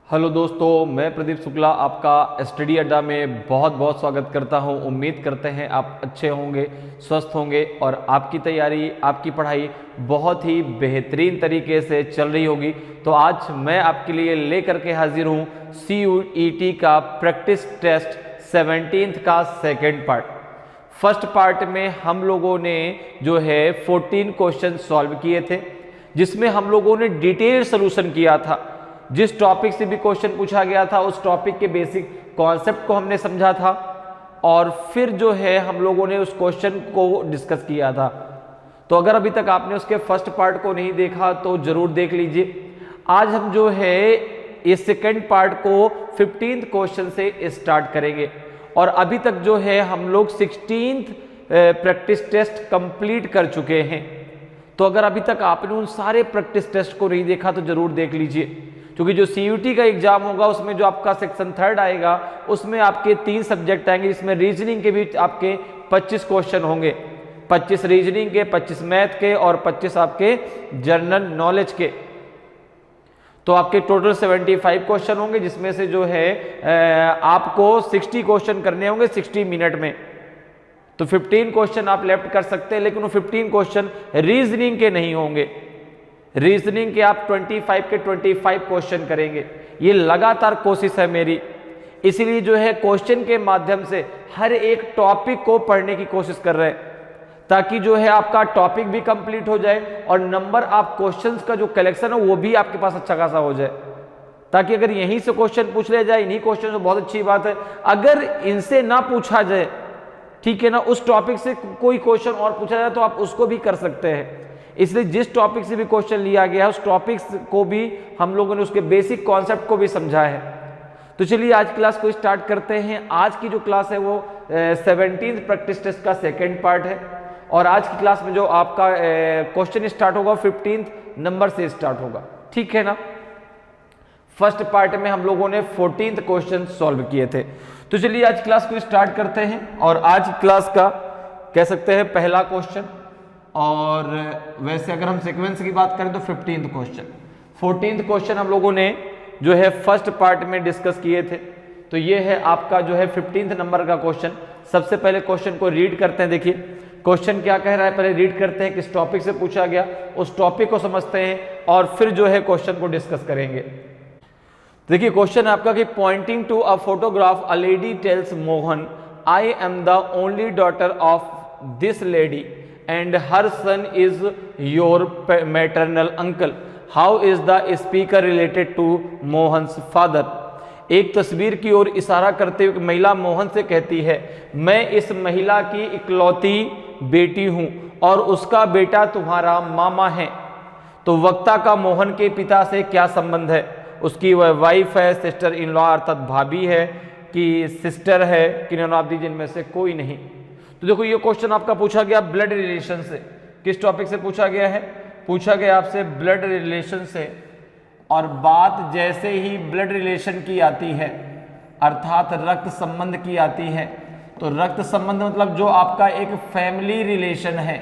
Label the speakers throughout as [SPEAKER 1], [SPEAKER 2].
[SPEAKER 1] Hello दोस्तों, मैं प्रदीप शुक्ला आपका स्टडी अड्डा में बहुत बहुत स्वागत करता हूं। उम्मीद करते हैं आप अच्छे होंगे, स्वस्थ होंगे और आपकी तैयारी, आपकी पढ़ाई बहुत ही बेहतरीन तरीके से चल रही होगी। तो आज मैं आपके लिए लेकर के हाजिर हूं CUET का प्रैक्टिस टेस्ट 17th का सेकेंड पार्ट। फर्स्ट पार्ट में हम लोगों ने जो है 14 क्वेश्चन सॉल्व किए थे, जिसमें हम लोगों ने डिटेल सोल्यूशन किया था। जिस टॉपिक से भी क्वेश्चन पूछा गया था उस टॉपिक के बेसिक कॉन्सेप्ट को हमने समझा था और फिर जो है हम लोगों ने उस क्वेश्चन को डिस्कस किया था। तो अगर अभी तक आपने उसके फर्स्ट पार्ट को नहीं देखा तो जरूर देख लीजिए। आज हम जो है इस सेकेंड पार्ट को 15th क्वेश्चन से स्टार्ट करेंगे और अभी तक जो है हम लोग 16th प्रैक्टिस टेस्ट कंप्लीट कर चुके हैं। तो अगर अभी तक आपने उन सारे प्रैक्टिस टेस्ट को नहीं देखा तो जरूर देख लीजिए, क्योंकि जो CUT का एग्जाम होगा उसमें जो आपका सेक्शन 3rd आएगा उसमें आपके 3 सब्जेक्ट आएंगे, जिसमें रीजनिंग के भी आपके 25 क्वेश्चन होंगे। 25 रीजनिंग के, 25 मैथ के और 25 आपके जनरल नॉलेज के। तो आपके टोटल 75 क्वेश्चन होंगे, जिसमें से जो है आपको 60 क्वेश्चन करने होंगे 60 मिनट में। तो 15 क्वेश्चन आप लेफ्ट कर सकते हैं, लेकिन वो 15 क्वेश्चन रीजनिंग के नहीं होंगे। रीजनिंग के आप 25 के 25 क्वेश्चन करेंगे। ये लगातार कोशिश है मेरी, इसीलिए जो है क्वेश्चन के माध्यम से हर एक टॉपिक को पढ़ने की कोशिश कर रहे हैं, ताकि जो है आपका टॉपिक भी कंप्लीट हो जाए और नंबर आप क्वेश्चंस का जो कलेक्शन है वो भी आपके पास अच्छा खासा हो जाए। ताकि अगर यहीं से क्वेश्चन पूछ लिया जाए, इन्हीं क्वेश्चन से, बहुत अच्छी बात है। अगर इनसे ना पूछा जाए, ठीक है ना, उस टॉपिक से कोई क्वेश्चन और पूछा जाए तो आप उसको भी कर सकते हैं। इसलिए जिस टॉपिक से भी क्वेश्चन लिया गया है उस टॉपिक को भी हम लोगों ने उसके बेसिक कॉन्सेप्ट को भी समझा है। तो चलिए आज क्लास को स्टार्ट करते हैं। आज की जो क्लास है वो 17th प्रैक्टिस टेस्ट का सेकेंड पार्ट है और आज की क्लास में जो आपका क्वेश्चन स्टार्ट होगा 15th नंबर से स्टार्ट होगा, ठीक है ना। फर्स्ट पार्ट में हम लोगों ने 14th क्वेश्चन सॉल्व किए थे। तो चलिए आज क्लास को स्टार्ट करते हैं और आज क्लास का कह सकते हैं पहला क्वेश्चन, और वैसे अगर हम सीक्वेंस की बात करें तो 15th क्वेश्चन। 14th क्वेश्चन हम लोगों ने जो है फर्स्ट पार्ट में डिस्कस किए थे। तो ये है आपका जो है 15th नंबर का क्वेश्चन। सबसे पहले क्वेश्चन को रीड करते हैं। देखिए क्वेश्चन क्या कह रहा है, पहले रीड करते हैं, किस टॉपिक से पूछा गया उस टॉपिक को समझते हैं और फिर जो है क्वेश्चन को डिस्कस करेंगे। देखिए क्वेश्चन आपका कि pointing to a photograph a lady tells Mohan, I am the only daughter of this lady and her son is your maternal uncle. How is the speaker related to Mohan's father? एक तस्वीर की ओर इशारा करते हुए महिला मोहन से कहती है, मैं इस महिला की इकलौती बेटी हूं और उसका बेटा तुम्हारा मामा है। तो वक्ता का मोहन के पिता से क्या संबंध है? उसकी वह वाइफ है, सिस्टर इन लॉ अर्थात भाभी है कि सिस्टर है कि नॉन ऑफ दी, जिनमें से कोई नहीं। तो देखो ये क्वेश्चन आपका पूछा गया ब्लड रिलेशन से। किस टॉपिक से पूछा गया है? पूछा गया आपसे ब्लड रिलेशन से। और बात जैसे ही ब्लड रिलेशन की आती है अर्थात रक्त संबंध की आती है, तो रक्त संबंध मतलब जो आपका एक फैमिली रिलेशन है,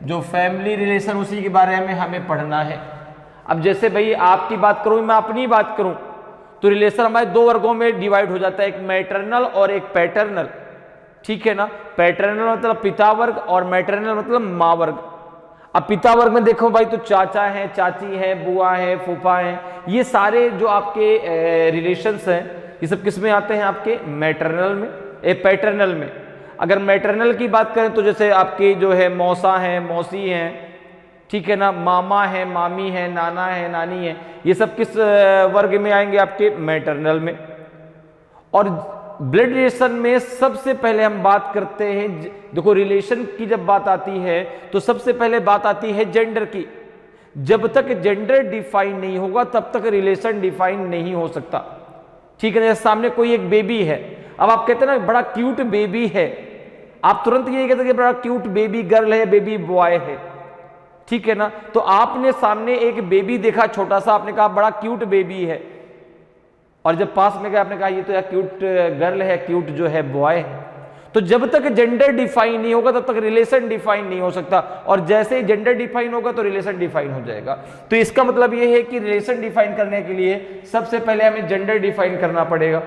[SPEAKER 1] जो फैमिली रिलेशन उसी के बारे में हमें पढ़ना है। अब जैसे भाई आपकी बात करूं, मैं अपनी बात करूं, तो रिलेशन हमारे 2 वर्गों में डिवाइड हो जाता है, एक मैटरनल और एक पैटर्नल, ठीक है ना। पैटर्नल मतलब पिता वर्ग और मैटरनल मतलब माँ वर्ग। अब पिता वर्ग में देखो भाई तो चाचा है, चाची है, बुआ है, फूफा है, ये सारे जो आपके रिलेशंस हैं ये सब किस में आते हैं? आपके मैटरनल में, पैटर्नल में। अगर मैटरनल की बात करें तो जैसे आपके जो है मौसा है, मौसी है, ठीक है ना, मामा है, मामी है, नाना है, नानी है, ये सब किस वर्ग में आएंगे? आपके मैटरनल में। और ब्लड रिलेशन में सबसे पहले हम बात करते हैं, देखो रिलेशन की जब बात आती है तो सबसे पहले बात आती है जेंडर की। जब तक जेंडर डिफाइन नहीं होगा तब तक रिलेशन डिफाइन नहीं हो सकता, ठीक है। जैसे सामने कोई एक बेबी है, अब आप कहते हैं ना बड़ा क्यूट बेबी है, आप तुरंत ये कहते हैं बड़ा क्यूट बेबी गर्ल है, बेबी बॉय है, ठीक है ना। तो आपने सामने एक बेबी देखा छोटा सा, आपने कहा बड़ा क्यूट बेबी है, और जब पास में गया आपने कहा ये तो यार क्यूट गर्ल है, क्यूट जो है बॉय है। तो जब तक जेंडर डिफाइन नहीं होगा तब तक रिलेशन डिफाइन नहीं हो सकता, और जैसे ही जेंडर डिफाइन होगा तो रिलेशन डिफाइन हो जाएगा। तो इसका मतलब यह है कि रिलेशन डिफाइन करने के लिए सबसे पहले हमें जेंडर डिफाइन करना पड़ेगा।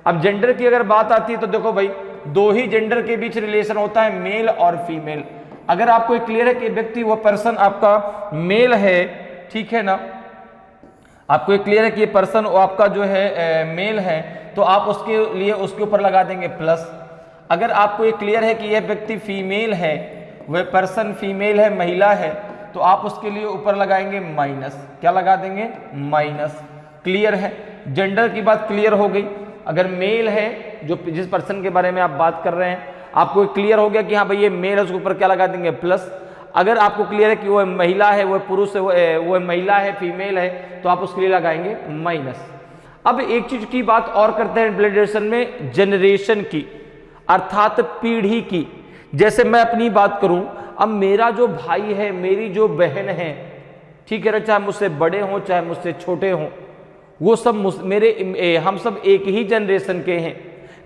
[SPEAKER 1] अब जेंडर की अगर बात आती है तो देखो भाई, दो ही जेंडर के बीच रिलेशन होता है, मेल और फीमेल। अगर आपको क्लियर है कि व्यक्ति वो पर्सन आपका मेल है, ठीक है ना, आपको क्लियर है कि ये पर्सन आपका जो है मेल है, तो आप उसके लिए उसके ऊपर लगा देंगे प्लस। अगर आपको ये क्लियर है कि यह व्यक्ति फीमेल है, वह पर्सन फीमेल है, महिला है, तो आप उसके लिए ऊपर लगाएंगे माइनस। क्या लगा देंगे? माइनस। क्लियर है? जेंडर की बात क्लियर हो गई। अगर मेल है, जो जिस पर्सन के बारे में आप बात कर रहे हैं, आपको क्लियर हो गया कि हाँ भाई ये मेल है, उसके ऊपर क्या लगा देंगे? प्लस। अगर आपको क्लियर है कि वह महिला है, वह पुरुष है, वह महिला है, फीमेल है, तो आप उसके लिए लगाएंगे माइनस। अब एक चीज की बात और करते हैं ब्लड रिलेशन में, जनरेशन की, अर्थात पीढ़ी की। जैसे मैं अपनी बात करूं, अब मेरा जो भाई है, मेरी जो बहन है, ठीक है ना, चाहे मुझसे बड़े हों चाहे मुझसे छोटे हों, वो सब हम सब एक ही जनरेशन के हैं।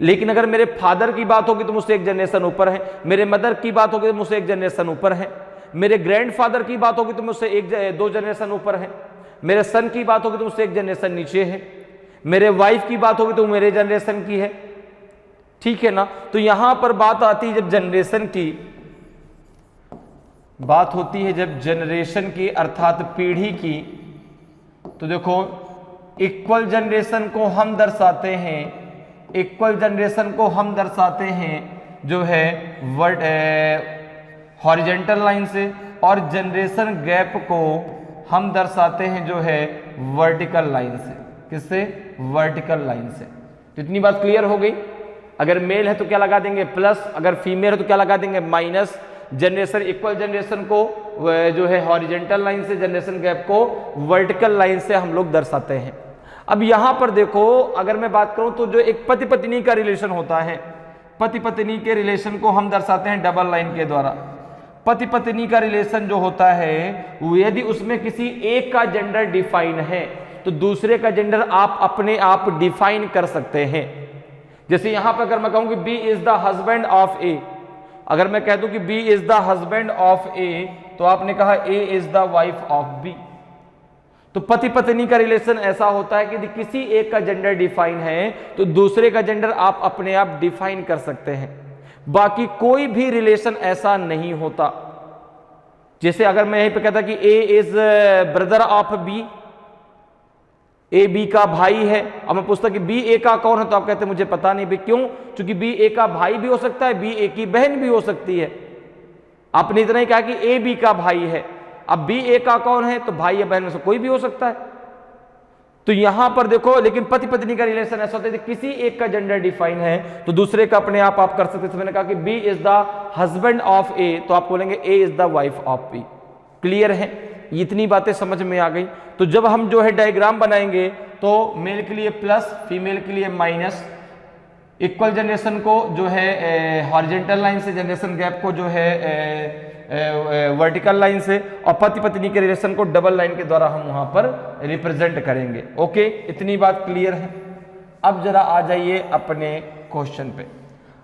[SPEAKER 1] लेकिन अगर मेरे फादर की बात होगी तो मुझसे एक जनरेशन ऊपर है, मेरे मदर की बात होगी तो मुझसे एक जनरेशन ऊपर है, मेरे ग्रैंडफादर की बात होगी तो मुझसे दो जनरेशन ऊपर है, मेरे सन की बात होगी तो मुझसे एक जनरेशन नीचे है, मेरे वाइफ की बात होगी तो मेरे जनरेशन की है, ठीक है ना। तो यहां पर बात आती है जब जनरेशन की बात होती है, जब जनरेशन की अर्थात पीढ़ी की, तो देखो इक्वल जनरेशन को हम दर्शाते हैं, इक्वल जनरेशन को हम दर्शाते हैं जो है हॉरिजेंटल लाइन से, और जनरेशन गैप को हम दर्शाते हैं जो है वर्टिकल लाइन से। किससे? वर्टिकल लाइन से। तो इतनी बात क्लियर हो गई। अगर मेल है तो क्या लगा देंगे? प्लस। अगर फीमेल है तो क्या लगा देंगे? माइनस। जनरेशन, इक्वल जनरेशन को जो है हॉरिजेंटल लाइन से, जनरेशन गैप को वर्टिकल लाइन से हम लोग दर्शाते हैं। अब यहां पर देखो, अगर मैं बात करूं तो जो एक पति पत्नी का रिलेशन होता है, पति पत्नी के रिलेशन को हम दर्शाते हैं डबल लाइन के द्वारा। पति पत्नी का रिलेशन जो होता है, यदि उसमें किसी एक का जेंडर डिफाइन है तो दूसरे का जेंडर आप अपने आप डिफाइन कर सकते हैं। जैसे यहां पर अगर मैं कहूं कि B is the husband of A, अगर मैं कह दूं कि B is the husband of A, तो आपने कहा A is the wife of B. तो पति पत्नी का रिलेशन ऐसा होता है कि यदि किसी एक का जेंडर डिफाइन है तो दूसरे का जेंडर आप अपने आप डिफाइन कर सकते हैं। बाकी कोई भी रिलेशन ऐसा नहीं होता। जैसे अगर मैं यहीं पे कहता कि A is brother of B, A B का भाई है, अब मैं पूछता कि बी ए का कौन है, तो आप कहते मुझे पता नहीं। भी क्यों? क्योंकि बी ए का भाई भी हो सकता है, बी ए की बहन भी हो सकती है। आपने इतना ही कहा कि ए बी का भाई है, अब बी ए का कौन है, तो भाई या बहन में से कोई भी हो सकता है। तो यहां पर देखो, लेकिन पति पत्नी का रिलेशन ऐसा होता है कि किसी एक का जेंडर डिफाइन है तो दूसरे का अपने आप कर सकते हैं। मैंने कहा कि B is the husband of A, तो आप बोलेंगे A is the wife of B. Clear है? इतनी बातें समझ में आ गई। तो जब हम जो है डायग्राम बनाएंगे तो मेल के लिए प्लस, फीमेल के लिए माइनस, इक्वल जनरेशन को जो है हॉरिजेंटल लाइन से, जनरेशन गैप को जो है वर्टिकल लाइन से, और पति पत्नी के रिलेशन को डबल लाइन के द्वारा हम वहां पर रिप्रेजेंट करेंगे। ओके, इतनी बात क्लियर है। अब जरा आ जाइए अपने क्वेश्चन पे।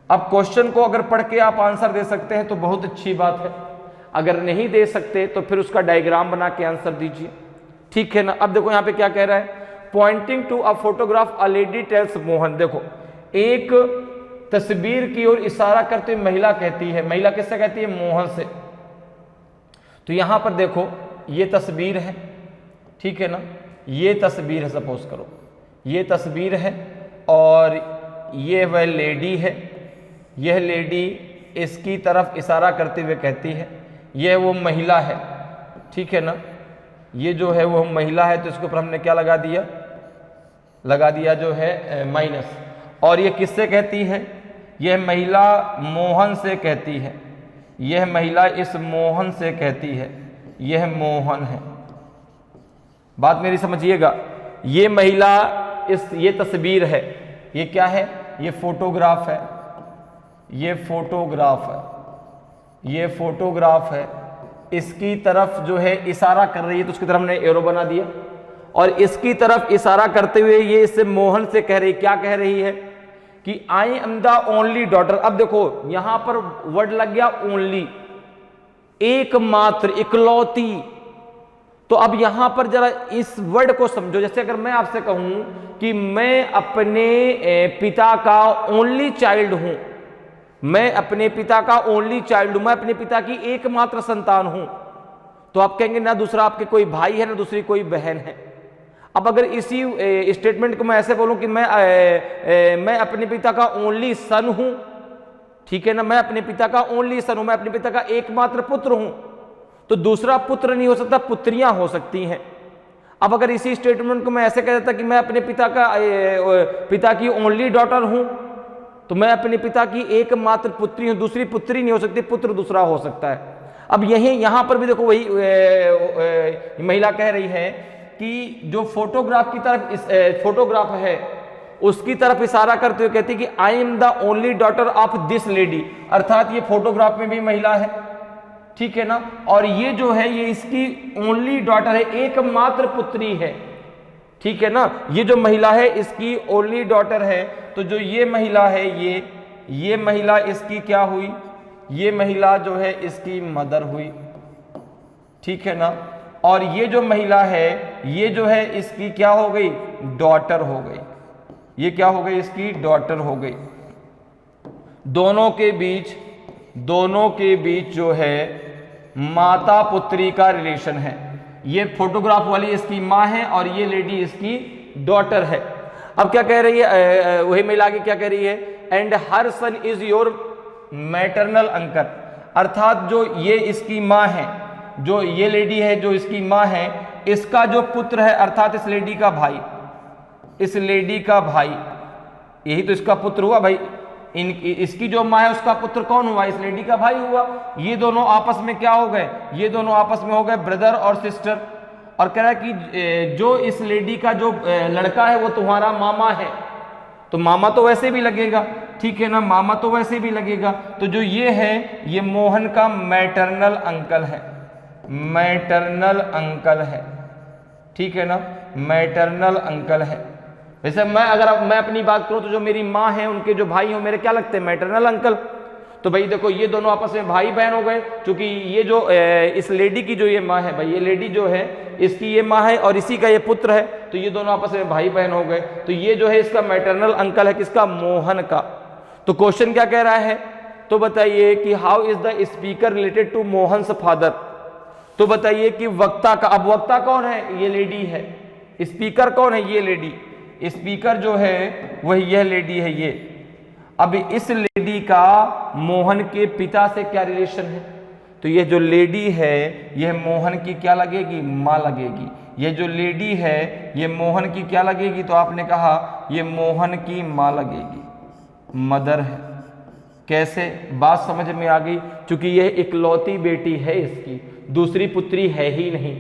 [SPEAKER 1] अब क्वेश्चन को अगर पढ़ के आप आंसर दे सकते हैं तो बहुत अच्छी बात है, अगर नहीं दे सकते तो फिर उसका डायग्राम बना के आंसर दीजिए, ठीक है ना। अब देखो यहाँ पे क्या कह रहा है, pointing to a photograph a lady tells Mohan. देखो, एक तस्वीर की ओर इशारा करते हुए महिला कहती है, महिला किससे कहती है? मोहन से। तो यहां पर देखो ये तस्वीर है, ठीक है ना, ये तस्वीर है, सपोज करो ये तस्वीर है, और ये वह लेडी है, यह लेडी इसकी तरफ इशारा करते हुए कहती है, यह वो महिला है, ठीक है ना, ये जो है वो महिला है, तो इसके ऊपर हमने क्या लगा दिया? लगा दिया जो है माइनस। और ये किससे कहती है? यह महिला मोहन से कहती है, यह महिला इस मोहन से कहती है, यह मोहन है। बात मेरी समझिएगा, ये महिला ये तस्वीर है, ये क्या है? ये फोटोग्राफ है, ये फोटोग्राफ है, ये फोटोग्राफ है, इसकी तरफ जो है इशारा कर रही है, तो उसकी तरफ हमने एरो बना दिया, और इसकी तरफ इशारा करते हुए ये इससे मोहन से कह रही, क्या कह रही है? कि आई एम द ओनली डॉटर। अब देखो यहां पर वर्ड लग गया ओनली, एकमात्र, इकलौती। तो अब यहां पर जरा इस वर्ड को समझो। जैसे अगर मैं आपसे कहूं कि मैं अपने पिता का ओनली चाइल्ड हूं, मैं अपने पिता का ओनली चाइल्ड हूं, मैं अपने पिता की एकमात्र संतान हूं, तो आप कहेंगे ना दूसरा आपके कोई भाई है ना दूसरी कोई बहन है। अब अगर इसी स्टेटमेंट को मैं ऐसे बोलूं कि मैं अपने पिता का ओनली सन हूं, ठीक है ना, मैं अपने पिता का ओनली सन हूं, मैं अपने पिता का एकमात्र पुत्र हूं, तो दूसरा पुत्र नहीं हो सकता, पुत्रियां हो सकती हैं। अब अगर इसी स्टेटमेंट को मैं ऐसे कह देता कि मैं अपने पिता की ओनली डॉटर हूं, तो मैं अपने पिता की एकमात्र पुत्री हूं, दूसरी पुत्री नहीं हो सकती, पुत्र दूसरा हो सकता है। अब यहां पर भी देखो वही महिला कह रही है कि जो फोटोग्राफ की तरफ फोटोग्राफ है उसकी तरफ इशारा करते हुए कहती है कि आई am the only daughter of this lady, अर्थात ये फोटोग्राफ में भी महिला है, ठीक है ना, और ये जो है ये इसकी ओनली डॉटर है, एकमात्र पुत्री है, ठीक है ना, ये जो महिला है इसकी ओनली डॉटर है। तो जो ये महिला है ये महिला इसकी क्या हुई, ये महिला जो है इसकी मदर हुई, ठीक है ना, और ये जो महिला है ये जो है इसकी क्या हो गई, डॉटर हो गई, ये क्या हो गई, इसकी डॉटर हो गई। दोनों के बीच जो है माता पुत्री का रिलेशन है। ये फोटोग्राफ वाली इसकी माँ है और ये लेडी इसकी डॉटर है। अब क्या कह रही है वही महिला आगे क्या कह रही है, and her son is your maternal uncle, अर्थात जो ये इसकी माँ है, जो ये लेडी है जो इसकी माँ है, इसका जो पुत्र है अर्थात इस लेडी का भाई, इस लेडी का भाई, यही तो इसका पुत्र हुआ भाई, इसकी जो माँ है उसका पुत्र कौन हुआ, इस लेडी का भाई हुआ। ये दोनों आपस में क्या हो गए, ये दोनों आपस में हो गए ब्रदर और सिस्टर। और कह रहा है कि जो इस लेडी का जो लड़का है वो तुम्हारा मामा है, तो मामा तो वैसे भी लगेगा, ठीक है ना, मामा तो वैसे भी लगेगा। तो जो ये है ये मोहन का मैटरनल अंकल है, मैटरनल अंकल है, ठीक है ना, मैटरनल अंकल है। वैसे अगर मैं अपनी बात करूं तो जो मेरी माँ है उनके जो भाई हैं मेरे क्या लगते हैं, मैटरनल अंकल। तो भाई देखो ये दोनों आपस में भाई बहन हो गए, क्योंकि ये जो इस लेडी की जो ये माँ है, भाई ये लेडी जो है इसकी ये माँ है और इसी का ये पुत्र है, तो ये दोनों आपस में भाई बहन हो गए। तो ये जो है इसका मैटरनल अंकल है, किसका, मोहन का। तो क्वेश्चन क्या कह रहा है, तो बताइए कि how is the speaker related to Mohan's father. तो बताइए कि वक्ता का, अब वक्ता कौन है, ये लेडी है, स्पीकर कौन है, ये लेडी, स्पीकर जो है वही यह लेडी है ये। अब इस लेडी का मोहन के पिता से क्या रिलेशन है, तो ये जो लेडी है यह मोहन की क्या लगेगी, माँ लगेगी। ये जो लेडी है ये मोहन की क्या लगेगी, तो आपने कहा ये मोहन की माँ लगेगी, मदर है। कैसे, बात समझ में आ गई, क्योंकि यह इकलौती बेटी है, इसकी दूसरी पुत्री है ही नहीं।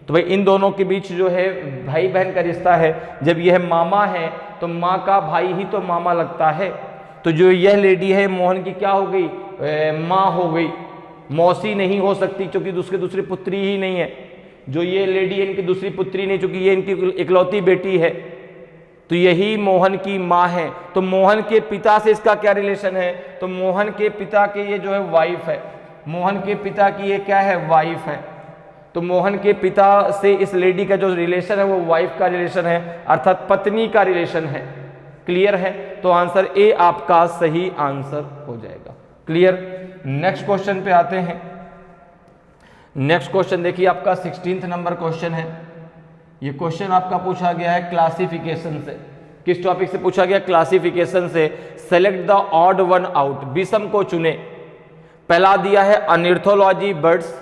[SPEAKER 1] तो भाई इन दोनों के बीच जो है भाई बहन का रिश्ता है। जब यह मामा है तो माँ का भाई ही तो मामा लगता है। तो जो यह लेडी है मोहन की क्या हो गई, माँ हो गई, मौसी नहीं हो सकती क्योंकि दूसरी पुत्री ही नहीं है। जो ये लेडी है इनकी दूसरी पुत्री नहीं, क्योंकि ये इनकी इकलौती बेटी है, तो यही मोहन की माँ है। तो मोहन के पिता से इसका क्या रिलेशन है, तो मोहन के पिता के ये जो है वाइफ है, मोहन के पिता की ये क्या है, वाइफ है। तो मोहन के पिता से इस लेडी का जो रिलेशन है वो वाइफ का रिलेशन है, अर्थात पत्नी का रिलेशन है। क्लियर है, तो आंसर ए आपका सही आंसर हो जाएगा। क्लियर। नेक्स्ट क्वेश्चन पे आते हैं। नेक्स्ट क्वेश्चन देखिए आपका 16th नंबर क्वेश्चन है। ये क्वेश्चन आपका पूछा गया है क्लासिफिकेशन से। किस टॉपिक से पूछा गया, क्लासिफिकेशन से। Select the odd one out, विषम को चुने। पहला दिया है अनिर्थोलॉजी बर्ड्स,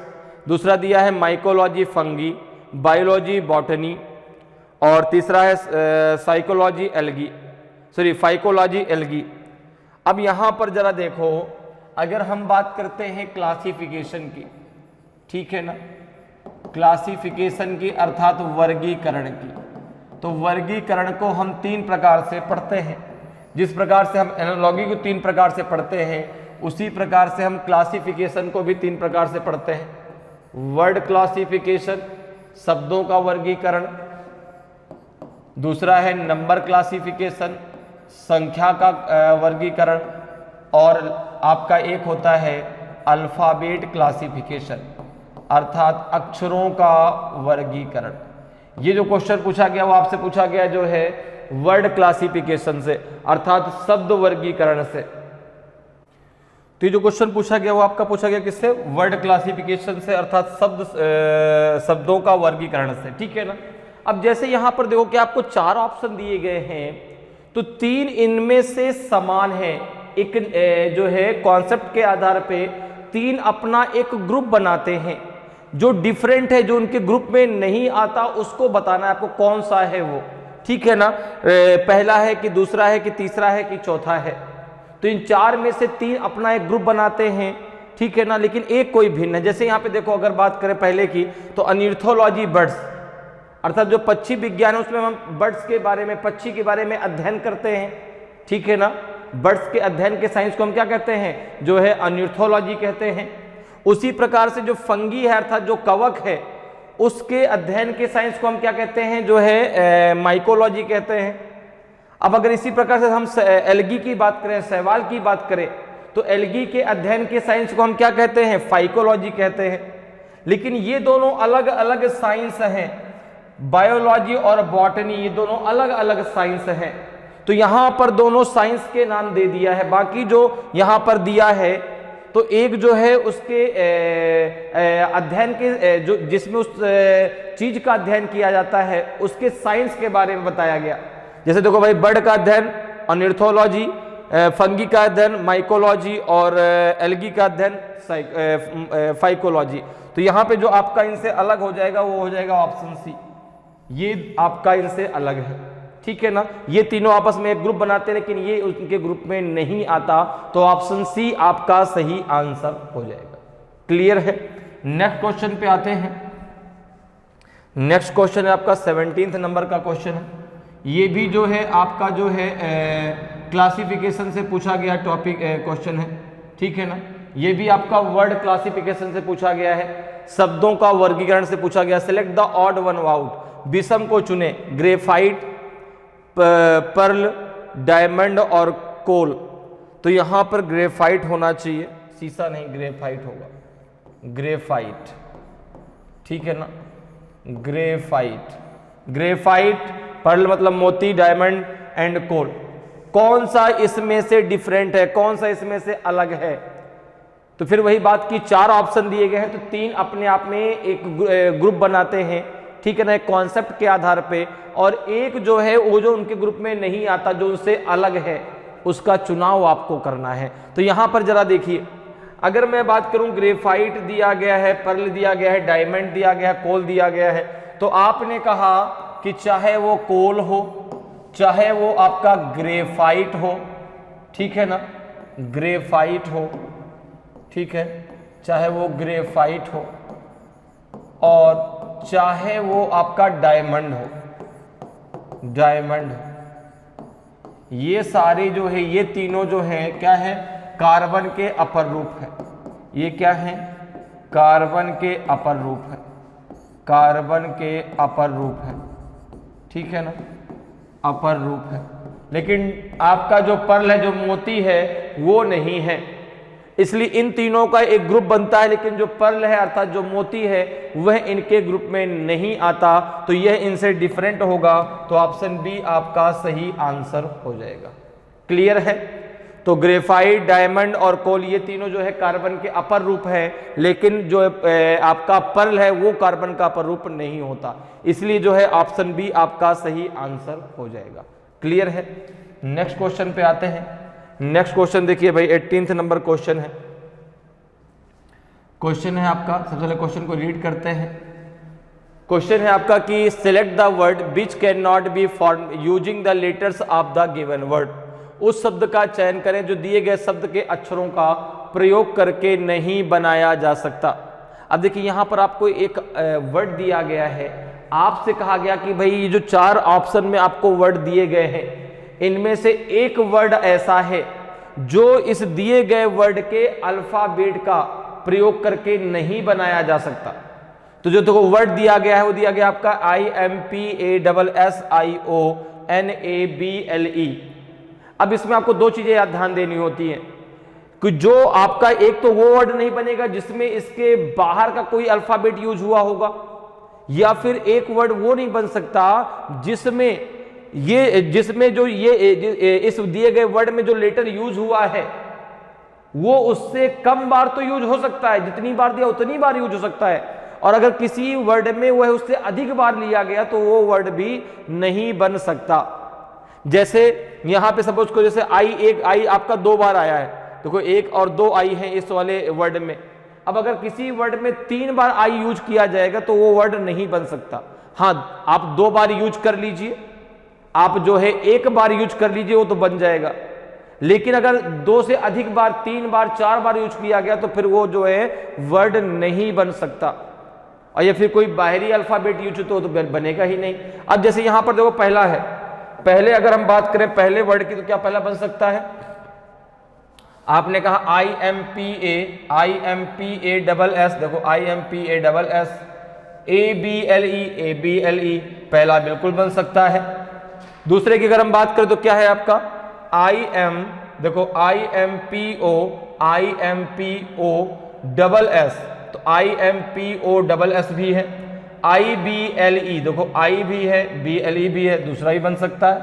[SPEAKER 1] दूसरा दिया है माइकोलॉजी फंगी, बायोलॉजी बॉटनी, और तीसरा है psychology algae, sorry phycology algae. अब यहां पर जरा देखो, अगर हम बात करते हैं क्लासिफिकेशन की, ठीक है ना, क्लासिफिकेशन की अर्थात वर्गीकरण की, तो वर्गीकरण को हम 3 प्रकार से पढ़ते हैं। जिस प्रकार से हम एनालॉजी को 3 प्रकार से पढ़ते हैं उसी प्रकार से हम क्लासिफिकेशन को भी 3 प्रकार से पढ़ते हैं। वर्ड क्लासिफिकेशन, शब्दों का वर्गीकरण, दूसरा है नंबर क्लासिफिकेशन, संख्या का वर्गीकरण, और आपका एक होता है अल्फाबेट क्लासिफिकेशन, अर्थात अक्षरों का वर्गीकरण। ये जो क्वेश्चन पूछा गया वो आपसे पूछा गया जो है वर्ड क्लासिफिकेशन से, अर्थात शब्द वर्गीकरण से। तो ये जो क्वेश्चन पूछा गया वो आपका पूछा गया किससे? वर्ड क्लासिफिकेशन से, अर्थात शब्दों का वर्गीकरण से, ठीक है ना। अब जैसे यहां पर देखो कि आपको 4 ऑप्शन दिए गए हैं, तो 3 इनमें से समान है। एक जो है कॉन्सेप्ट के आधार पे 3 अपना एक ग्रुप बनाते हैं, जो डिफरेंट है, जो उनके ग्रुप में नहीं आता, उसको बताना है आपको कौन सा है वो, ठीक है ना। पहला है कि दूसरा है कि तीसरा है कि चौथा है। तो इन 4 में से 3 अपना एक ग्रुप बनाते हैं, ठीक है ना, लेकिन एक कोई भिन्न है। जैसे यहाँ पे देखो, अगर बात करें पहले की, तो ऑर्निथोलॉजी बर्ड्स, अर्थात जो पक्षी विज्ञान है उसमें हम बर्ड्स के बारे में, पक्षी के बारे में अध्ययन करते हैं, ठीक है ना। बर्ड्स के अध्ययन के साइंस को हम क्या कहते हैं? जो है ऑर्निथोलॉजी कहते हैं। उसी प्रकार से जो फंगी है, अर्थात जो कवक है, उसके अध्ययन के साइंस को हम क्या कहते हैं? जो है माइकोलॉजी कहते हैं। अब अगर इसी प्रकार से हम एल्गी की बात करें, शैवाल की बात करें, तो एल्गी के अध्ययन के साइंस को हम क्या कहते हैं? फाइकोलॉजी कहते हैं। लेकिन ये दोनों अलग अलग साइंस हैं, बायोलॉजी और बॉटनी, ये दोनों अलग अलग साइंस हैं। तो यहां पर दोनों साइंस के नाम दे दिया है। बाकी जो यहां पर दिया है, तो एक जो है उसके अध्ययन के जो जिसमें उस चीज का अध्ययन किया जाता है, उसके साइंस के बारे में बताया गया। जैसे देखो भाई, बर्ड का अध्ययन ऑर्निथोलॉजी, फंगी का अध्ययन माइकोलॉजी, और एल्गी का अध्ययन फाइकोलॉजी। तो यहाँ पे जो आपका इनसे अलग हो जाएगा वो हो जाएगा ऑप्शन सी, ये आपका इनसे अलग है, ठीक है ना। ये तीनों आपस में एक ग्रुप बनाते हैं, लेकिन ये उनके ग्रुप में नहीं आता, तो ऑप्शन सी आपका सही आंसर हो जाएगा। क्लियर है। नेक्स्ट क्वेश्चन पे आते हैं। नेक्स्ट क्वेश्चन है आपका 17 नंबर का क्वेश्चन है। ये भी जो है आपका जो है क्लासिफिकेशन से पूछा गया टॉपिक क्वेश्चन है, ठीक है ना। ये भी आपका वर्ड क्लासिफिकेशन से पूछा गया है, शब्दों का वर्गीकरण से पूछा गया। Select the odd one out, विषम को चुने। ग्रेफाइट, पर्ल, डायमंड और कोल। तो यहां पर ग्रेफाइट होना चाहिए, शीशा नहीं, ग्रेफाइट होगा, ग्रेफाइट, ठीक है ना। ग्रेफाइट, ग्रेफाइट, पर्ल मतलब मोती, डायमंड एंड कोल। कौन सा इसमें से डिफरेंट है, कौन सा इसमें से अलग है? तो फिर वही बात की 4 ऑप्शन दिए गए हैं, तो 3 अपने आप में एक ग्रुप बनाते हैं, ठीक है ना, एक कॉन्सेप्ट के आधार पे, और एक जो है वो जो उनके ग्रुप में नहीं आता, जो उनसे अलग है, उसका चुनाव आपको करना है। तो यहां पर जरा देखिए, अगर मैं बात करूं, ग्रेफाइट दिया गया है, पर्ल दिया गया है, डायमंड दिया गया है, कोल दिया गया है, तो आपने कहा कि चाहे वो कोल हो, चाहे वो आपका ग्रेफाइट हो, ठीक है ना, ग्रेफाइट हो, ठीक है, चाहे वो ग्रेफाइट हो, और चाहे वो आपका डायमंड हो, डायमंड, ये सारे जो है, ये तीनों जो है क्या है? कार्बन के अपर रूप है। ये क्या है? कार्बन के अपर रूप है, कार्बन के अपर रूप है, ठीक है ना, अपर रूप है। लेकिन आपका जो पर्ल है, जो मोती है, वो नहीं है, इसलिए इन तीनों का एक ग्रुप बनता है, लेकिन जो पर्ल है अर्थात जो मोती है वह इनके ग्रुप में नहीं आता, तो यह इनसे डिफरेंट होगा। तो ऑप्शन बी आपका सही आंसर हो जाएगा। क्लियर है। तो ग्रेफाइट, डायमंड और कोल, ये तीनों जो है कार्बन के अपर रूप है, लेकिन जो आपका पर्ल है वो कार्बन का अपर रूप नहीं होता, इसलिए जो है ऑप्शन बी आपका सही आंसर हो जाएगा। क्लियर है। नेक्स्ट क्वेश्चन पे आते हैं। नेक्स्ट क्वेश्चन देखिए भाई, 18th नंबर क्वेश्चन है। क्वेश्चन है आपका, सबसे पहले क्वेश्चन को रीड करते हैं। क्वेश्चन है आपका कि select the word which can not be form using the letters of the given word. उस शब्द का चयन करें जो दिए गए शब्द के अक्षरों का प्रयोग करके नहीं बनाया जा सकता। अब देखिए यहां पर आपको एक वर्ड दिया गया है, आपसे कहा गया कि भाई ये जो 4 ऑप्शन में आपको वर्ड दिए गए हैं, इनमें से एक वर्ड ऐसा है जो इस दिए गए वर्ड के अल्फाबेट का प्रयोग करके नहीं बनाया जा सकता। तो जो देखो वर्ड दिया गया है वो दिया गया आपका IMPASSIONABLE। अब इसमें आपको दो चीजें याद ध्यान देनी होती हैं कि जो आपका एक तो वो वर्ड नहीं बनेगा जिसमें इसके बाहर का कोई अल्फाबेट यूज हुआ होगा, या फिर एक वर्ड वो नहीं बन सकता जिसमें जो ये इस दिए गए वर्ड में जो लेटर यूज हुआ है वो उससे कम बार तो यूज हो सकता है, जितनी बार दिया उतनी बार यूज हो सकता है, और अगर किसी वर्ड में वह उससे अधिक बार लिया गया तो वो वर्ड भी नहीं बन सकता। जैसे यहां पे सपोज को जैसे एक आई आपका 2 बार आया है, देखो 1 और 2 आई है इस वाले वर्ड में। अब अगर किसी वर्ड में 3 बार आई यूज किया जाएगा तो वो वर्ड नहीं बन सकता। हाँ, आप 2 बार यूज कर लीजिए, आप जो है 1 बार यूज कर लीजिए, वो तो बन जाएगा। लेकिन अगर 2 से अधिक बार, 3 बार, 4 बार यूज किया गया तो फिर वो जो है वर्ड नहीं बन सकता, और या फिर कोई बाहरी अल्फाबेट यूज हो तो बनेगा ही नहीं। अब जैसे यहां पर देखो पहला है, पहले अगर हम बात करें पहले वर्ड की तो क्या पहला बन सकता है? आपने कहा IMPA देखो IMPASS, ABLE पहला बिल्कुल बन सकता है। दूसरे की अगर हम बात करें तो क्या है आपका देखो IMPOSS, तो IMPOSS भी है। IBLE देखो I भी है, BLE भी है, दूसरा ही बन सकता है।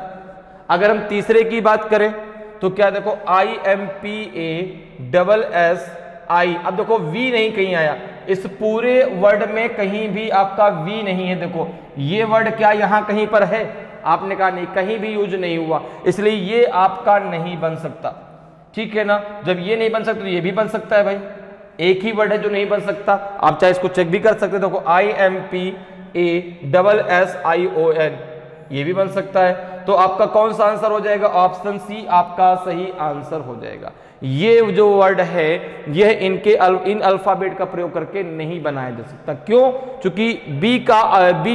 [SPEAKER 1] अगर हम तीसरे की बात करें तो क्या देखो IMPASSI, अब देखो V नहीं कहीं आया, इस पूरे वर्ड में कहीं भी आपका V नहीं है। देखो ये वर्ड क्या यहां कहीं पर है? आपने कहा नहीं, कहीं भी यूज नहीं हुआ, इसलिए ये आपका नहीं बन सकता। ठीक है ना? जब ये नहीं बन सकता तो ये भी बन सकता है भाई, एक ही वर्ड है जो नहीं बन सकता। आप चाहे इसको चेक भी कर सकते हो, देखो IMPASSION, ये भी बन सकता है। तो आपका कौन सा आंसर हो जाएगा? ऑप्शन सी आपका सही आंसर हो जाएगा। ये जो वर्ड है यह इन अल्फाबेट का प्रयोग करके नहीं बनाया जा सकता। क्यों? क्योंकि बी